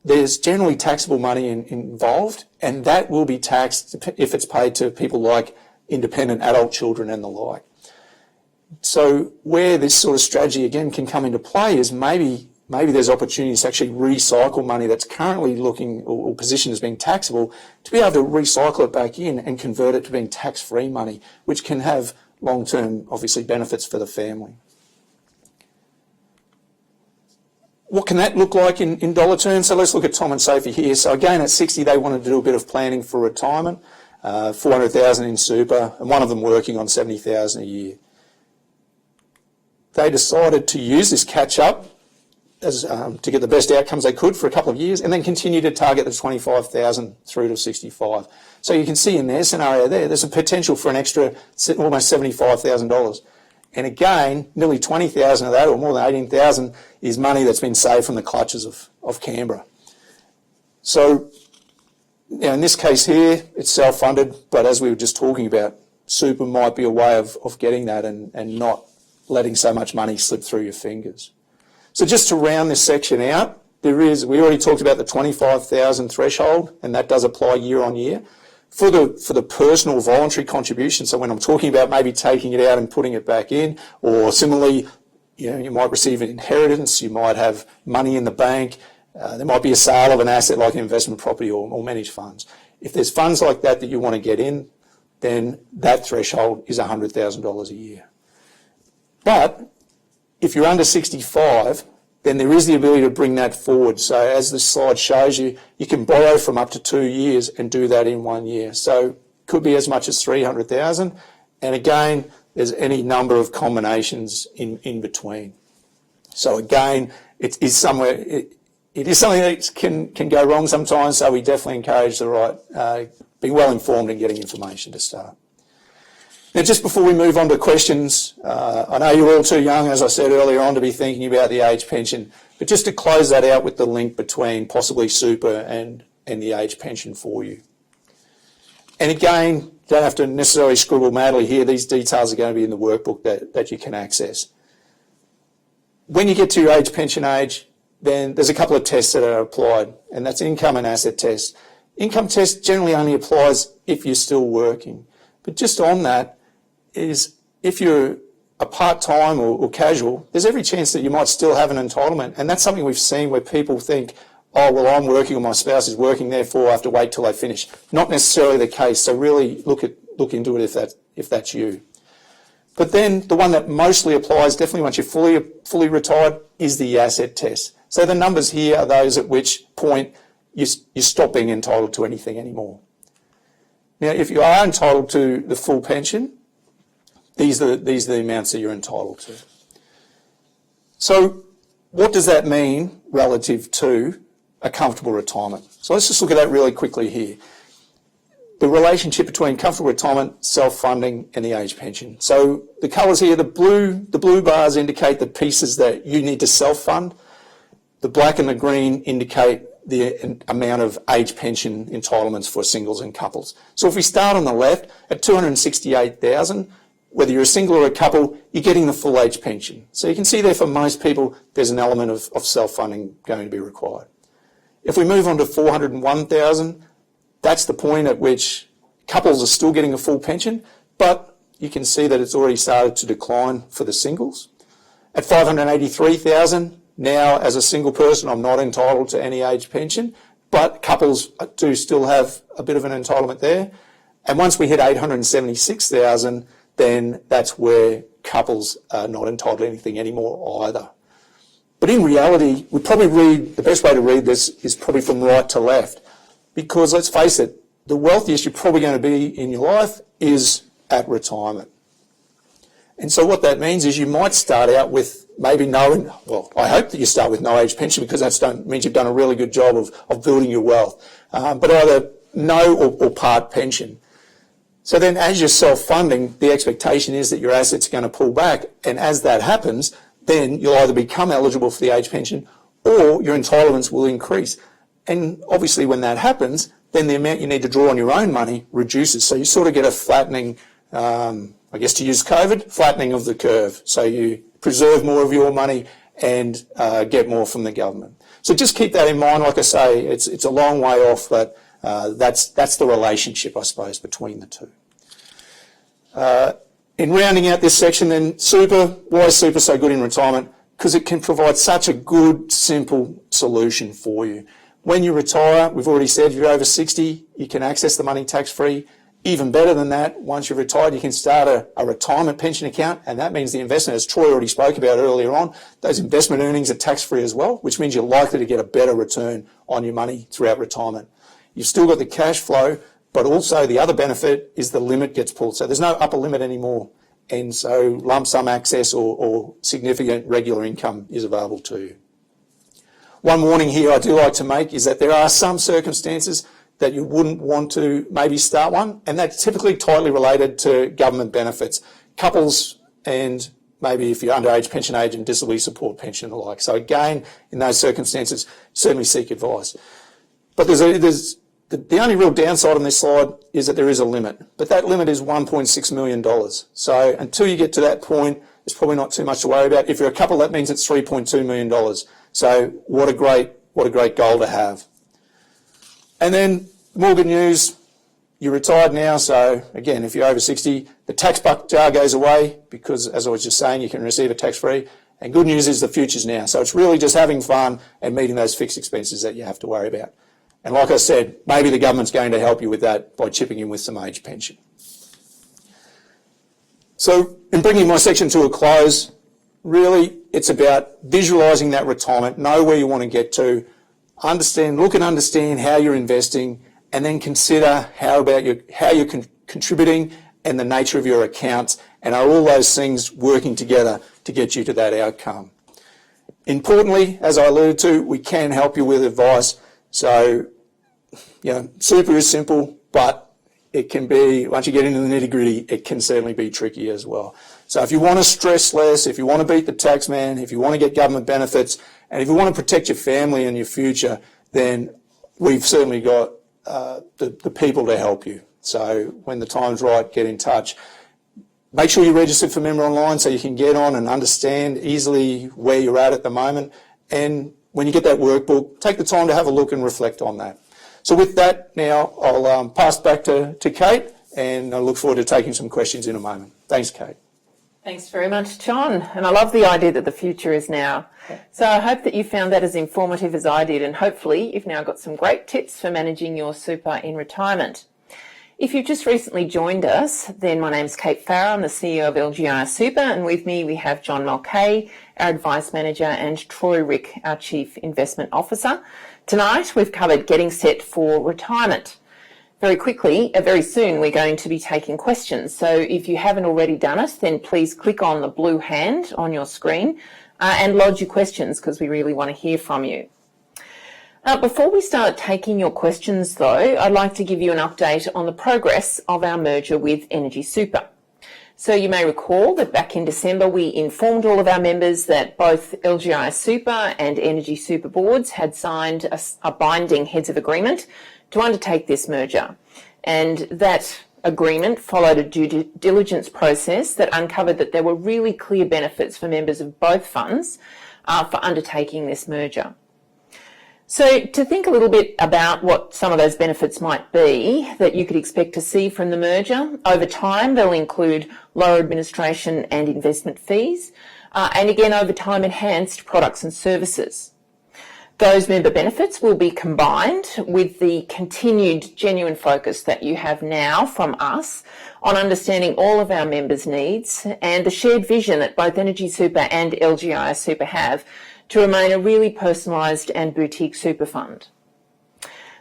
there's generally taxable money involved, and that will be taxed if it's paid to people like independent adult children and the like. So where this sort of strategy again can come into play is maybe there's opportunities to actually recycle money that's currently looking or positioned as being taxable, to be able to recycle it back in and convert it to being tax-free money, which can have long-term, obviously, benefits for the family. What can that look like in dollar terms? So let's look at Tom and Sophie here. So again, at 60, they wanted to do a bit of planning for retirement, $400,000 in super, and one of them working on $70,000 a year. They decided to use this catch-up to get the best outcomes they could for a couple of years, and then continue to target the 25,000 through to 65. So you can see in their scenario there's a potential for an extra almost $75,000. And again, nearly 20,000 of that, or more than 18,000, is money that's been saved from the clutches of Canberra. So, in this case here, it's self-funded, but as we were just talking about, super might be a way of getting that and not letting so much money slip through your fingers. So just to round this section out, we already talked about the 25,000 threshold, and that does apply year on year. For the personal voluntary contribution, so when I'm talking about maybe taking it out and putting it back in, or similarly, you might receive an inheritance, you might have money in the bank, there might be a sale of an asset like an investment property or managed funds. If there's funds like that you want to get in, then that threshold is $100,000 a year. But if you're under 65, then there is the ability to bring that forward. So as the slide shows you, you can borrow from up to 2 years and do that in 1 year. So it could be as much as 300,000. And again, there's any number of combinations in between. So again, it is something that can go wrong sometimes. So we definitely encourage be well informed and getting information to start. Now, just before we move on to questions, I know you're all too young, as I said earlier on, to be thinking about the age pension, but just to close that out with the link between possibly super and the age pension for you. And again, you don't have to necessarily scribble madly here. These details are going to be in the workbook that you can access. When you get to your age pension age, then there's a couple of tests that are applied, and that's income and asset tests. Income test generally only applies if you're still working. But just on that is if you're a part-time or casual, there's every chance that you might still have an entitlement. And that's something we've seen where people think, oh, well, I'm working or my spouse is working, therefore I have to wait till they finish. Not necessarily the case. So really look into it if that's you. But then the one that mostly applies, definitely once you're fully retired, is the asset test. So the numbers here are those at which point you stop being entitled to anything anymore. Now, if you are entitled to the full pension, these are the amounts that you're entitled to. So what does that mean relative to a comfortable retirement? So let's just look at that really quickly here. The relationship between comfortable retirement, self-funding and the age pension. So the colours here, the blue bars indicate the pieces that you need to self-fund. The black and the green indicate the amount of age pension entitlements for singles and couples. So if we start on the left at $268,000, whether you're a single or a couple, you're getting the full age pension. So you can see there for most people, there's an element of self-funding going to be required. If we move on to $401,000, that's the point at which couples are still getting a full pension, but you can see that it's already started to decline for the singles. At $583,000, now as a single person, I'm not entitled to any age pension, but couples do still have a bit of an entitlement there. And once we hit $876,000, then that's where couples are not entitled to anything anymore either. But in reality, the best way to read this is probably from right to left, because let's face it, the wealthiest you're probably going to be in your life is at retirement. And so what that means is you might start out with maybe I hope that you start with no age pension, because that means you've done a really good job of building your wealth, but either no or part pension. So then as you're self-funding, the expectation is that your assets are going to pull back, and as that happens, then you'll either become eligible for the age pension or your entitlements will increase. And obviously when that happens, then the amount you need to draw on your own money reduces. So you sort of get a flattening, I guess to use COVID, flattening of the curve. So you preserve more of your money and get more from the government. So just keep that in mind. Like I say, it's a long way off, but that's the relationship, I suppose, between the two. In rounding out this section then, super, why is super so good in retirement? Because it can provide such a good, simple solution for you. When you retire, we've already said, if you're over 60, you can access the money tax-free. Even better than that, once you're retired, you can start a retirement pension account, and that means the investment, as Troy already spoke about earlier on, those investment earnings are tax-free as well, which means you're likely to get a better return on your money throughout retirement. You've still got the cash flow, but also the other benefit is the limit gets pulled. So there's no upper limit anymore. And so lump sum access or significant regular income is available to you. One warning here I do like to make is that there are some circumstances that you wouldn't want to maybe start one, and that's typically tightly related to government benefits, couples, and maybe if you're underage pension age and disability support pension and the like. So again, in those circumstances, certainly seek advice. But the only real downside on this slide is that there is a limit, but that limit is $1.6 million. So until you get to that point, there's probably not too much to worry about. If you're a couple, that means it's $3.2 million. So what a great goal to have. And then more good news, you're retired now, so again, if you're over 60, the tax buck jar goes away because, as I was just saying, you can receive it tax-free. And good news is the future's now. So it's really just having fun and meeting those fixed expenses that you have to worry about. And like I said, maybe the government's going to help you with that by chipping in with some age pension. So in bringing my section to a close, really it's about visualising that retirement, know where you want to get to, look and understand how you're investing, and then consider how you're contributing and the nature of your accounts, and are all those things working together to get you to that outcome. Importantly, as I alluded to, we can help you with advice. So, super is simple, but it can be, once you get into the nitty-gritty, it can certainly be tricky as well. So if you want to stress less, if you want to beat the tax man, if you want to get government benefits, and if you want to protect your family and your future, then we've certainly got the people to help you. So when the time's right, get in touch. Make sure you're registered for Member Online so you can get on and understand easily where you're at the moment. And when you get that workbook, take the time to have a look and reflect on that. So with that, now I'll pass back to Kate, and I look forward to taking some questions in a moment. Thanks, Kate. Thanks very much, John. And I love the idea that the future is now. So I hope that you found that as informative as I did, and hopefully you've now got some great tips for managing your super in retirement. If you've just recently joined us, then my name's Kate Farrar. I'm the CEO of LGIAsuper, and with me we have John Mulcahy, our Advice Manager, and Troy Rieck, our Chief Investment Officer. Tonight we've covered getting set for retirement. Very soon we're going to be taking questions. So if you haven't already done it, then please click on the blue hand on your screen and lodge your questions, because we really want to hear from you. Before we start taking your questions though, I'd like to give you an update on the progress of our merger with EnergySuper. So you may recall that back in December we informed all of our members that both LGIAsuper and EnergySuper boards had signed a binding heads of agreement to undertake this merger, and that agreement followed a due diligence process that uncovered that there were really clear benefits for members of both funds for undertaking this merger. So to think a little bit about what some of those benefits might be that you could expect to see from the merger, over time they'll include lower administration and investment fees, and again over time enhanced products and services. Those member benefits will be combined with the continued genuine focus that you have now from us on understanding all of our members' needs, and the shared vision that both EnergySuper and LGIAsuper have to remain a really personalised and boutique super fund.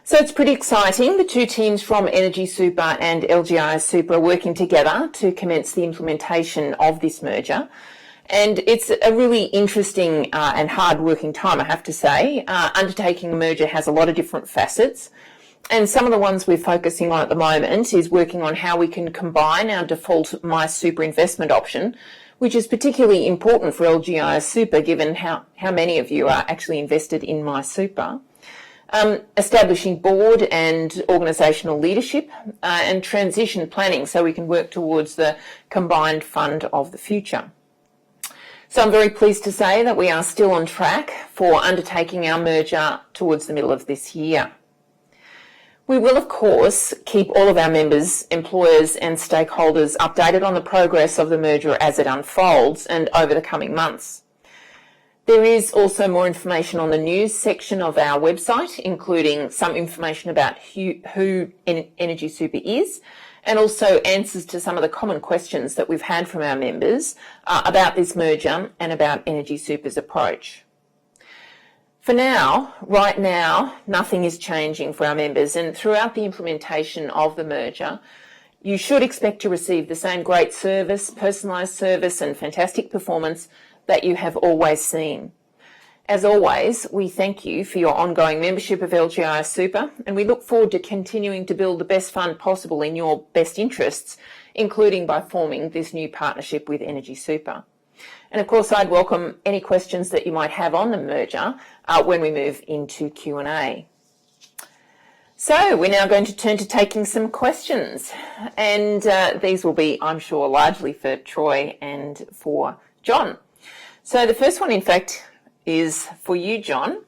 So it's pretty exciting. The two teams from EnergySuper and LGIAsuper are working together to commence the implementation of this merger. And it's a really interesting and hard-working time, I have to say. Undertaking a merger has a lot of different facets, and some of the ones we're focusing on at the moment is working on how we can combine our default MySuper investment option, which is particularly important for LGIAsuper given how many of you are actually invested in MySuper. Establishing board and organisational leadership and transition planning so we can work towards the combined fund of the future. So I'm very pleased to say that we are still on track for undertaking our merger towards the middle of this year. We will, of course, keep all of our members, employers and stakeholders updated on the progress of the merger as it unfolds and over the coming months. There is also more information on the news section of our website, including some information about who EnergySuper is, and also answers to some of the common questions that we've had from our members about this merger and about EnergySuper's approach. For now, right now, nothing is changing for our members, and throughout the implementation of the merger, you should expect to receive the same great service, personalised service and fantastic performance that you have always seen. As always, we thank you for your ongoing membership of LGIAsuper, and we look forward to continuing to build the best fund possible in your best interests, including by forming this new partnership with Energy Super. And of course, I'd welcome any questions that you might have on the merger when we move into Q&A. So we're now going to turn to taking some questions, and these will be, I'm sure, largely for Troy and for John. So the first one, in fact, is for you, John.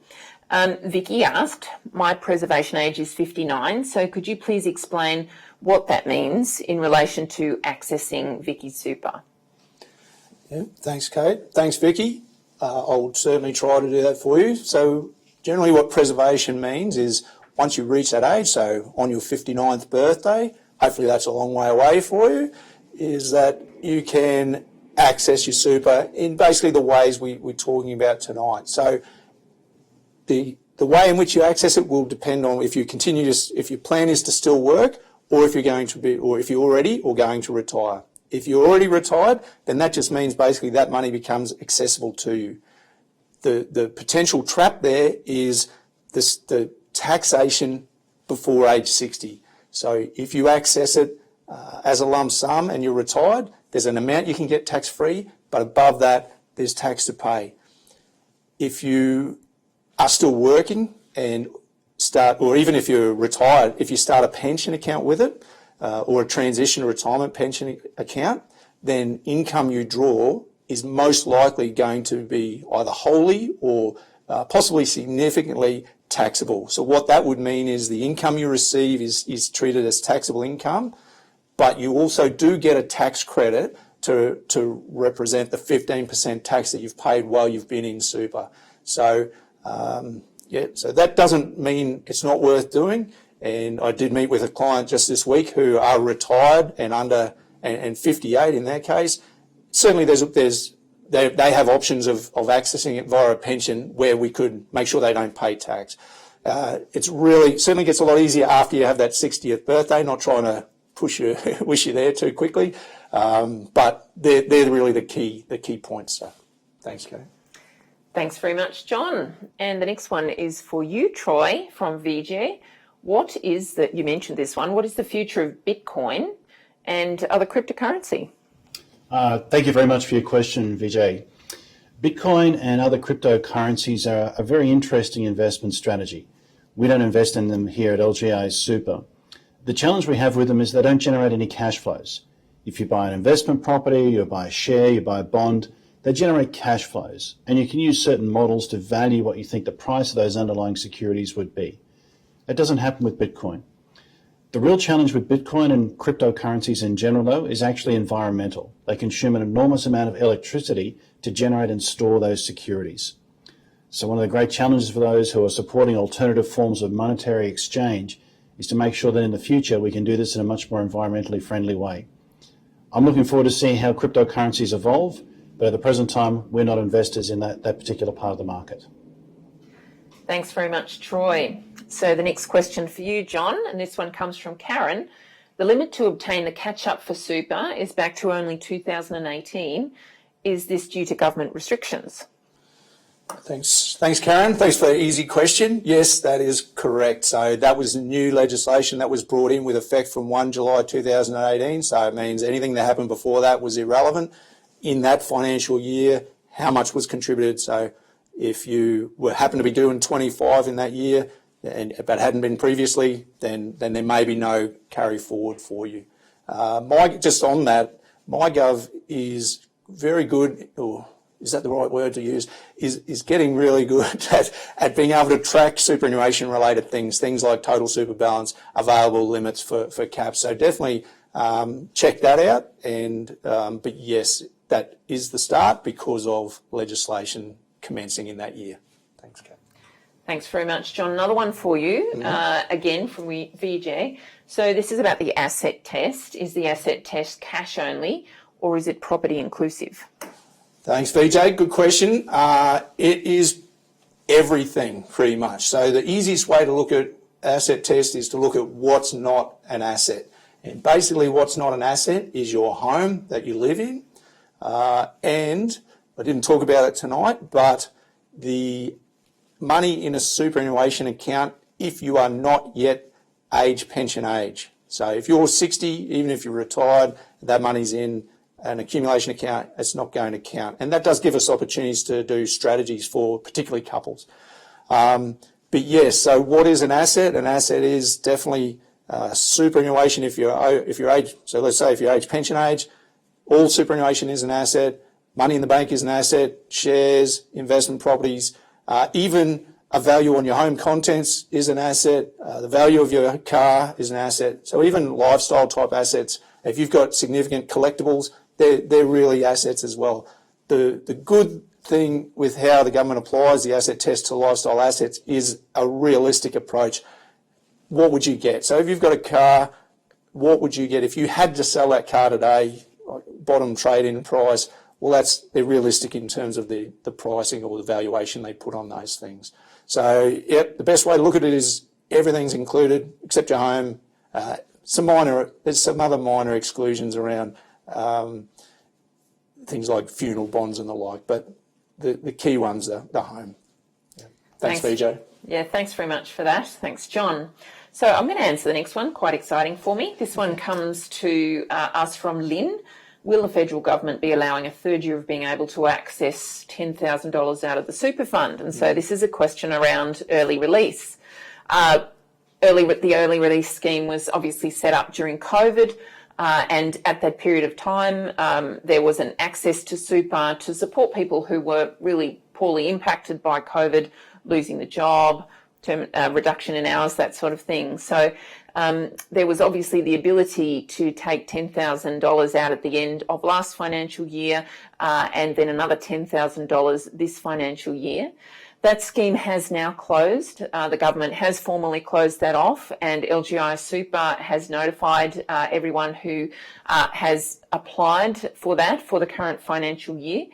Vicky asked, my preservation age is 59, so could you please explain what that means in relation to accessing Vicky's super? Yeah, thanks, Kate. Thanks, Vicky. I'll certainly try to do that for you. So generally what preservation means is once you reach that age, so on your 59th birthday, hopefully that's a long way away for you, is that you can access your super in basically the ways we're talking about tonight. So the way in which you access it will depend on if your plan is to still work, or if you're going to be, or if you're already or going to retire. If you're already retired, then that just means basically that money becomes accessible to you. The potential trap there is the taxation before age 60. So if you access it as a lump sum and you're retired, there's an amount you can get tax-free, but above that, there's tax to pay. If you are still working and or even if you're retired, if you start a pension account with it, or a transition retirement pension account, then income you draw is most likely going to be either wholly or possibly significantly taxable. So what that would mean is the income you receive is treated as taxable income, but you also do get a tax credit to represent the 15% tax that you've paid while you've been in super. So, so that doesn't mean it's not worth doing. And I did meet with a client just this week who are retired and under and 58 in their case. Certainly they have options of accessing it via a pension where we could make sure they don't pay tax. It's really certainly gets a lot easier after you have that 60th birthday. Not trying to wish you there too quickly, but they're really the key points. So, thanks, Kate. Thanks very much, John. And the next one is for you, Troy, from VJ. What is you mentioned this one, what is the future of Bitcoin and other cryptocurrency? Thank you very much for your question, Vijay. Bitcoin and other cryptocurrencies are a very interesting investment strategy. We don't invest in them here at LGIAsuper. The challenge we have with them is they don't generate any cash flows. If you buy an investment property, you buy a share, you buy a bond, they generate cash flows, and you can use certain models to value what you think the price of those underlying securities would be. It doesn't happen with Bitcoin. The real challenge with Bitcoin and cryptocurrencies in general, though, is actually environmental. They consume an enormous amount of electricity to generate and store those securities. So one of the great challenges for those who are supporting alternative forms of monetary exchange is to make sure that in the future we can do this in a much more environmentally friendly way. I'm looking forward to seeing how cryptocurrencies evolve, but at the present time, we're not investors in that particular part of the market. Thanks very much, Troy. So the next question for you, John, and this one comes from Karen. The limit to obtain the catch-up for super is back to only 2018. Is this due to government restrictions? Thanks, Karen. Thanks for the easy question. Yes, that is correct. So that was new legislation that was brought in with effect from 1 July 2018. So it means anything that happened before that was irrelevant. In that financial year, how much was contributed? So if you happen to be doing 25 in that year, but hadn't been previously, then there may be no carry forward for you. Just on that, MyGov is very good, or is that the right word to use, is getting really good at being able to track superannuation related things like total super balance, available limits for caps. So definitely check that out. And but yes, that is the start because of legislation commencing in that year. Thanks, Kate. Thanks very much, John. Another one for you, again from VJ. So this is about the asset test. Is the asset test cash only or is it property inclusive? Thanks, VJ. Good question. It is everything pretty much. So the easiest way to look at asset test is to look at what's not an asset. And basically what's not an asset is your home that you live in. And I didn't talk about it tonight, but the money in a superannuation account if you are not yet pension age. So if you're 60, even if you're retired, that money's in an accumulation account, it's not going to count. And that does give us opportunities to do strategies for particularly couples. But yes, so what is an asset? An asset is definitely superannuation if you're age. So let's say if you're pension age, all superannuation is an asset. Money in the bank is an asset. Shares, investment properties, even a value on your home contents is an asset. The value of your car is an asset. So even lifestyle type assets, if you've got significant collectibles, they're really assets as well. The good thing with how the government applies the asset test to lifestyle assets is a realistic approach. What would you get? So if you've got a car, what would you get if you had to sell that car today, bottom trade-in price? Well, they're realistic in terms of the pricing or the valuation they put on those things. So, yep, the best way to look at it is everything's included except your home. There's some other minor exclusions around things like funeral bonds and the like, but the key ones are the home. Yeah. Thanks, VJ. Yeah, thanks very much for that. Thanks, John. So I'm going to answer the next one, quite exciting for me. This one comes to us from Lynn. Will the federal government be allowing a third year of being able to access $10,000 out of the super fund? And so this is a question around early release. The early release scheme was obviously set up during COVID, and at that period of time, there was an access to super to support people who were really poorly impacted by COVID, losing the job, reduction in hours, that sort of thing. So there was obviously the ability to take $10,000 out at the end of last financial year and then another $10,000 this financial year. That scheme has now closed. The government has formally closed that off, and LGIAsuper has notified everyone who has applied for that for the current financial year.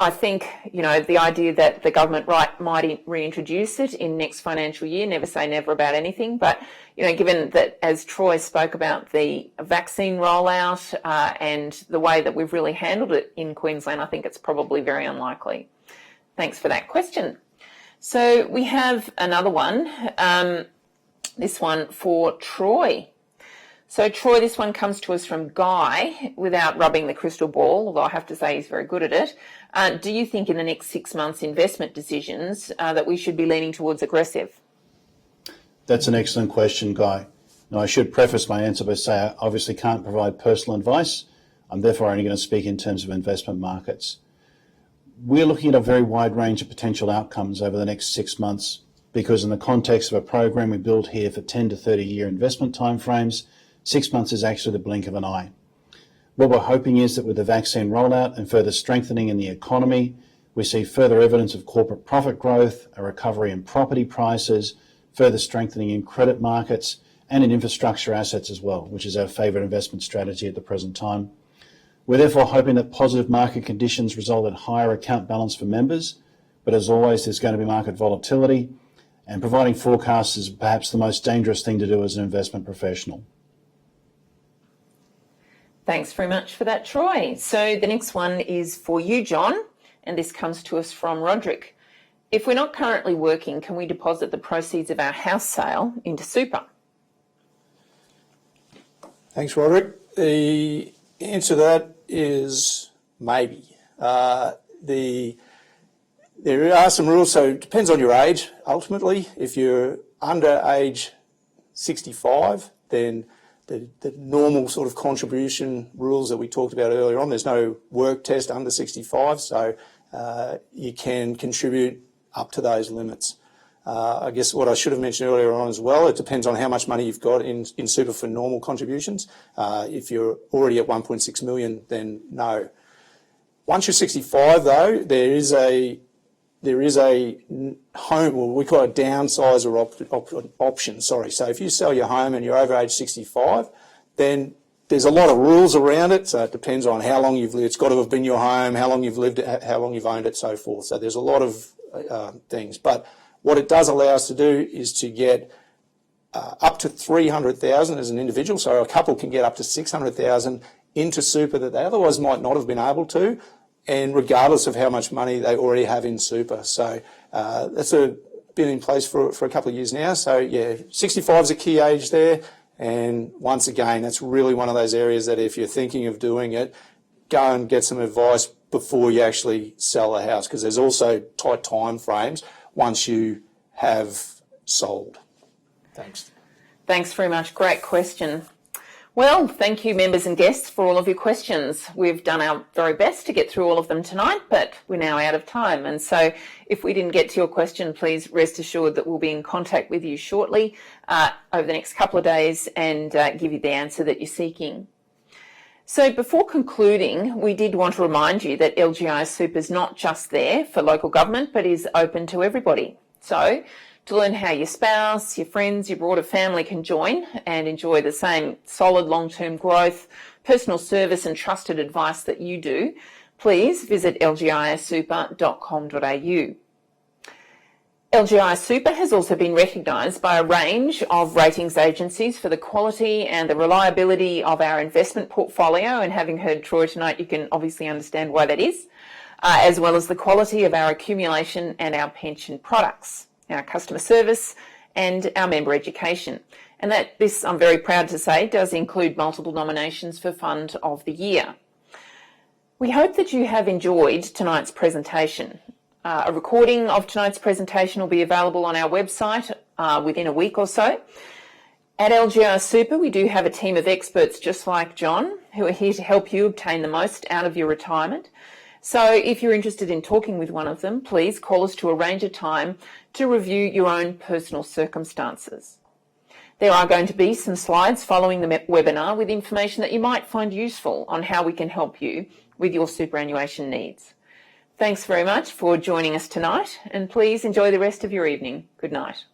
I think, the idea that the government might reintroduce it in next financial year, never say never about anything, but, given that, as Troy spoke about the vaccine rollout and the way that we've really handled it in Queensland, I think it's probably very unlikely. Thanks for that question. So we have another one, this one for Troy. So, Troy, this one comes to us from Guy, without rubbing the crystal ball, although I have to say he's very good at it. Do you think in the next 6 months investment decisions that we should be leaning towards aggressive? That's an excellent question, Guy. Now, I should preface my answer by saying I obviously can't provide personal advice. I'm therefore only going to speak in terms of investment markets. We're looking at a very wide range of potential outcomes over the next 6 months because in the context of a program we build here for 10 to 30 year investment timeframes, 6 months is actually the blink of an eye. What we're hoping is that with the vaccine rollout and further strengthening in the economy, we see further evidence of corporate profit growth, a recovery in property prices, further strengthening in credit markets and in infrastructure assets as well, which is our favourite investment strategy at the present time. We're therefore hoping that positive market conditions result in higher account balance for members, but as always, there's going to be market volatility, and providing forecasts is perhaps the most dangerous thing to do as an investment professional. Thanks very much for that, Troy. So the next one is for you, John, and this comes to us from Roderick. If we're not currently working, can we deposit the proceeds of our house sale into super? Thanks, Roderick. The answer to that is maybe. There are some rules, so it depends on your age, ultimately. If you're under age 65, then the normal sort of contribution rules that we talked about earlier on, there's no work test under 65, so you can contribute up to those limits. I guess what I should have mentioned earlier on as well, it depends on how much money you've got in super for normal contributions. If you're already at 1.6 million, then no. Once you're 65, though, there is a home, well, we call it a downsizer option. Sorry. So if you sell your home and you're over age 65, then there's a lot of rules around it. So it depends on how long you've lived. It's got to have been your home, how long you've lived, how long you've owned it, so forth. So there's a lot of things. But what it does allow us to do is to get up to 300,000 as an individual. So a couple can get up to 600,000 into super that they otherwise might not have been able to. and regardless of how much money they already have in super. So that's been in place for a couple of years now. So yeah, 65 is a key age there. And once again, that's really one of those areas that if you're thinking of doing it, go and get some advice before you actually sell a house, because there's also tight time frames once you have sold. Thanks. Thanks very much. Great question. Well, thank you, members and guests, for all of your questions. We've done our very best to get through all of them tonight, but we're now out of time. And so if we didn't get to your question, please rest assured that we'll be in contact with you shortly over the next couple of days and give you the answer that you're seeking. So before concluding, we did want to remind you that LGIAsuper is not just there for local government, but is open to everybody. So to learn how your spouse, your friends, your broader family can join and enjoy the same solid long-term growth, personal service and trusted advice that you do, please visit lgiasuper.com.au. LGIAsuper has also been recognised by a range of ratings agencies for the quality and the reliability of our investment portfolio, and having heard Troy tonight, you can obviously understand why that is, as well as the quality of our accumulation and our pension products, our customer service and our member education. And that this, I'm very proud to say, does include multiple nominations for Fund of the Year. We hope that you have enjoyed tonight's presentation. A recording of tonight's presentation will be available on our website within a week or so. At LGIAsuper, we do have a team of experts just like John who are here to help you obtain the most out of your retirement. So if you're interested in talking with one of them, please call us to arrange a time to review your own personal circumstances. There are going to be some slides following the webinar with information that you might find useful on how we can help you with your superannuation needs. Thanks very much for joining us tonight, and please enjoy the rest of your evening. Good night.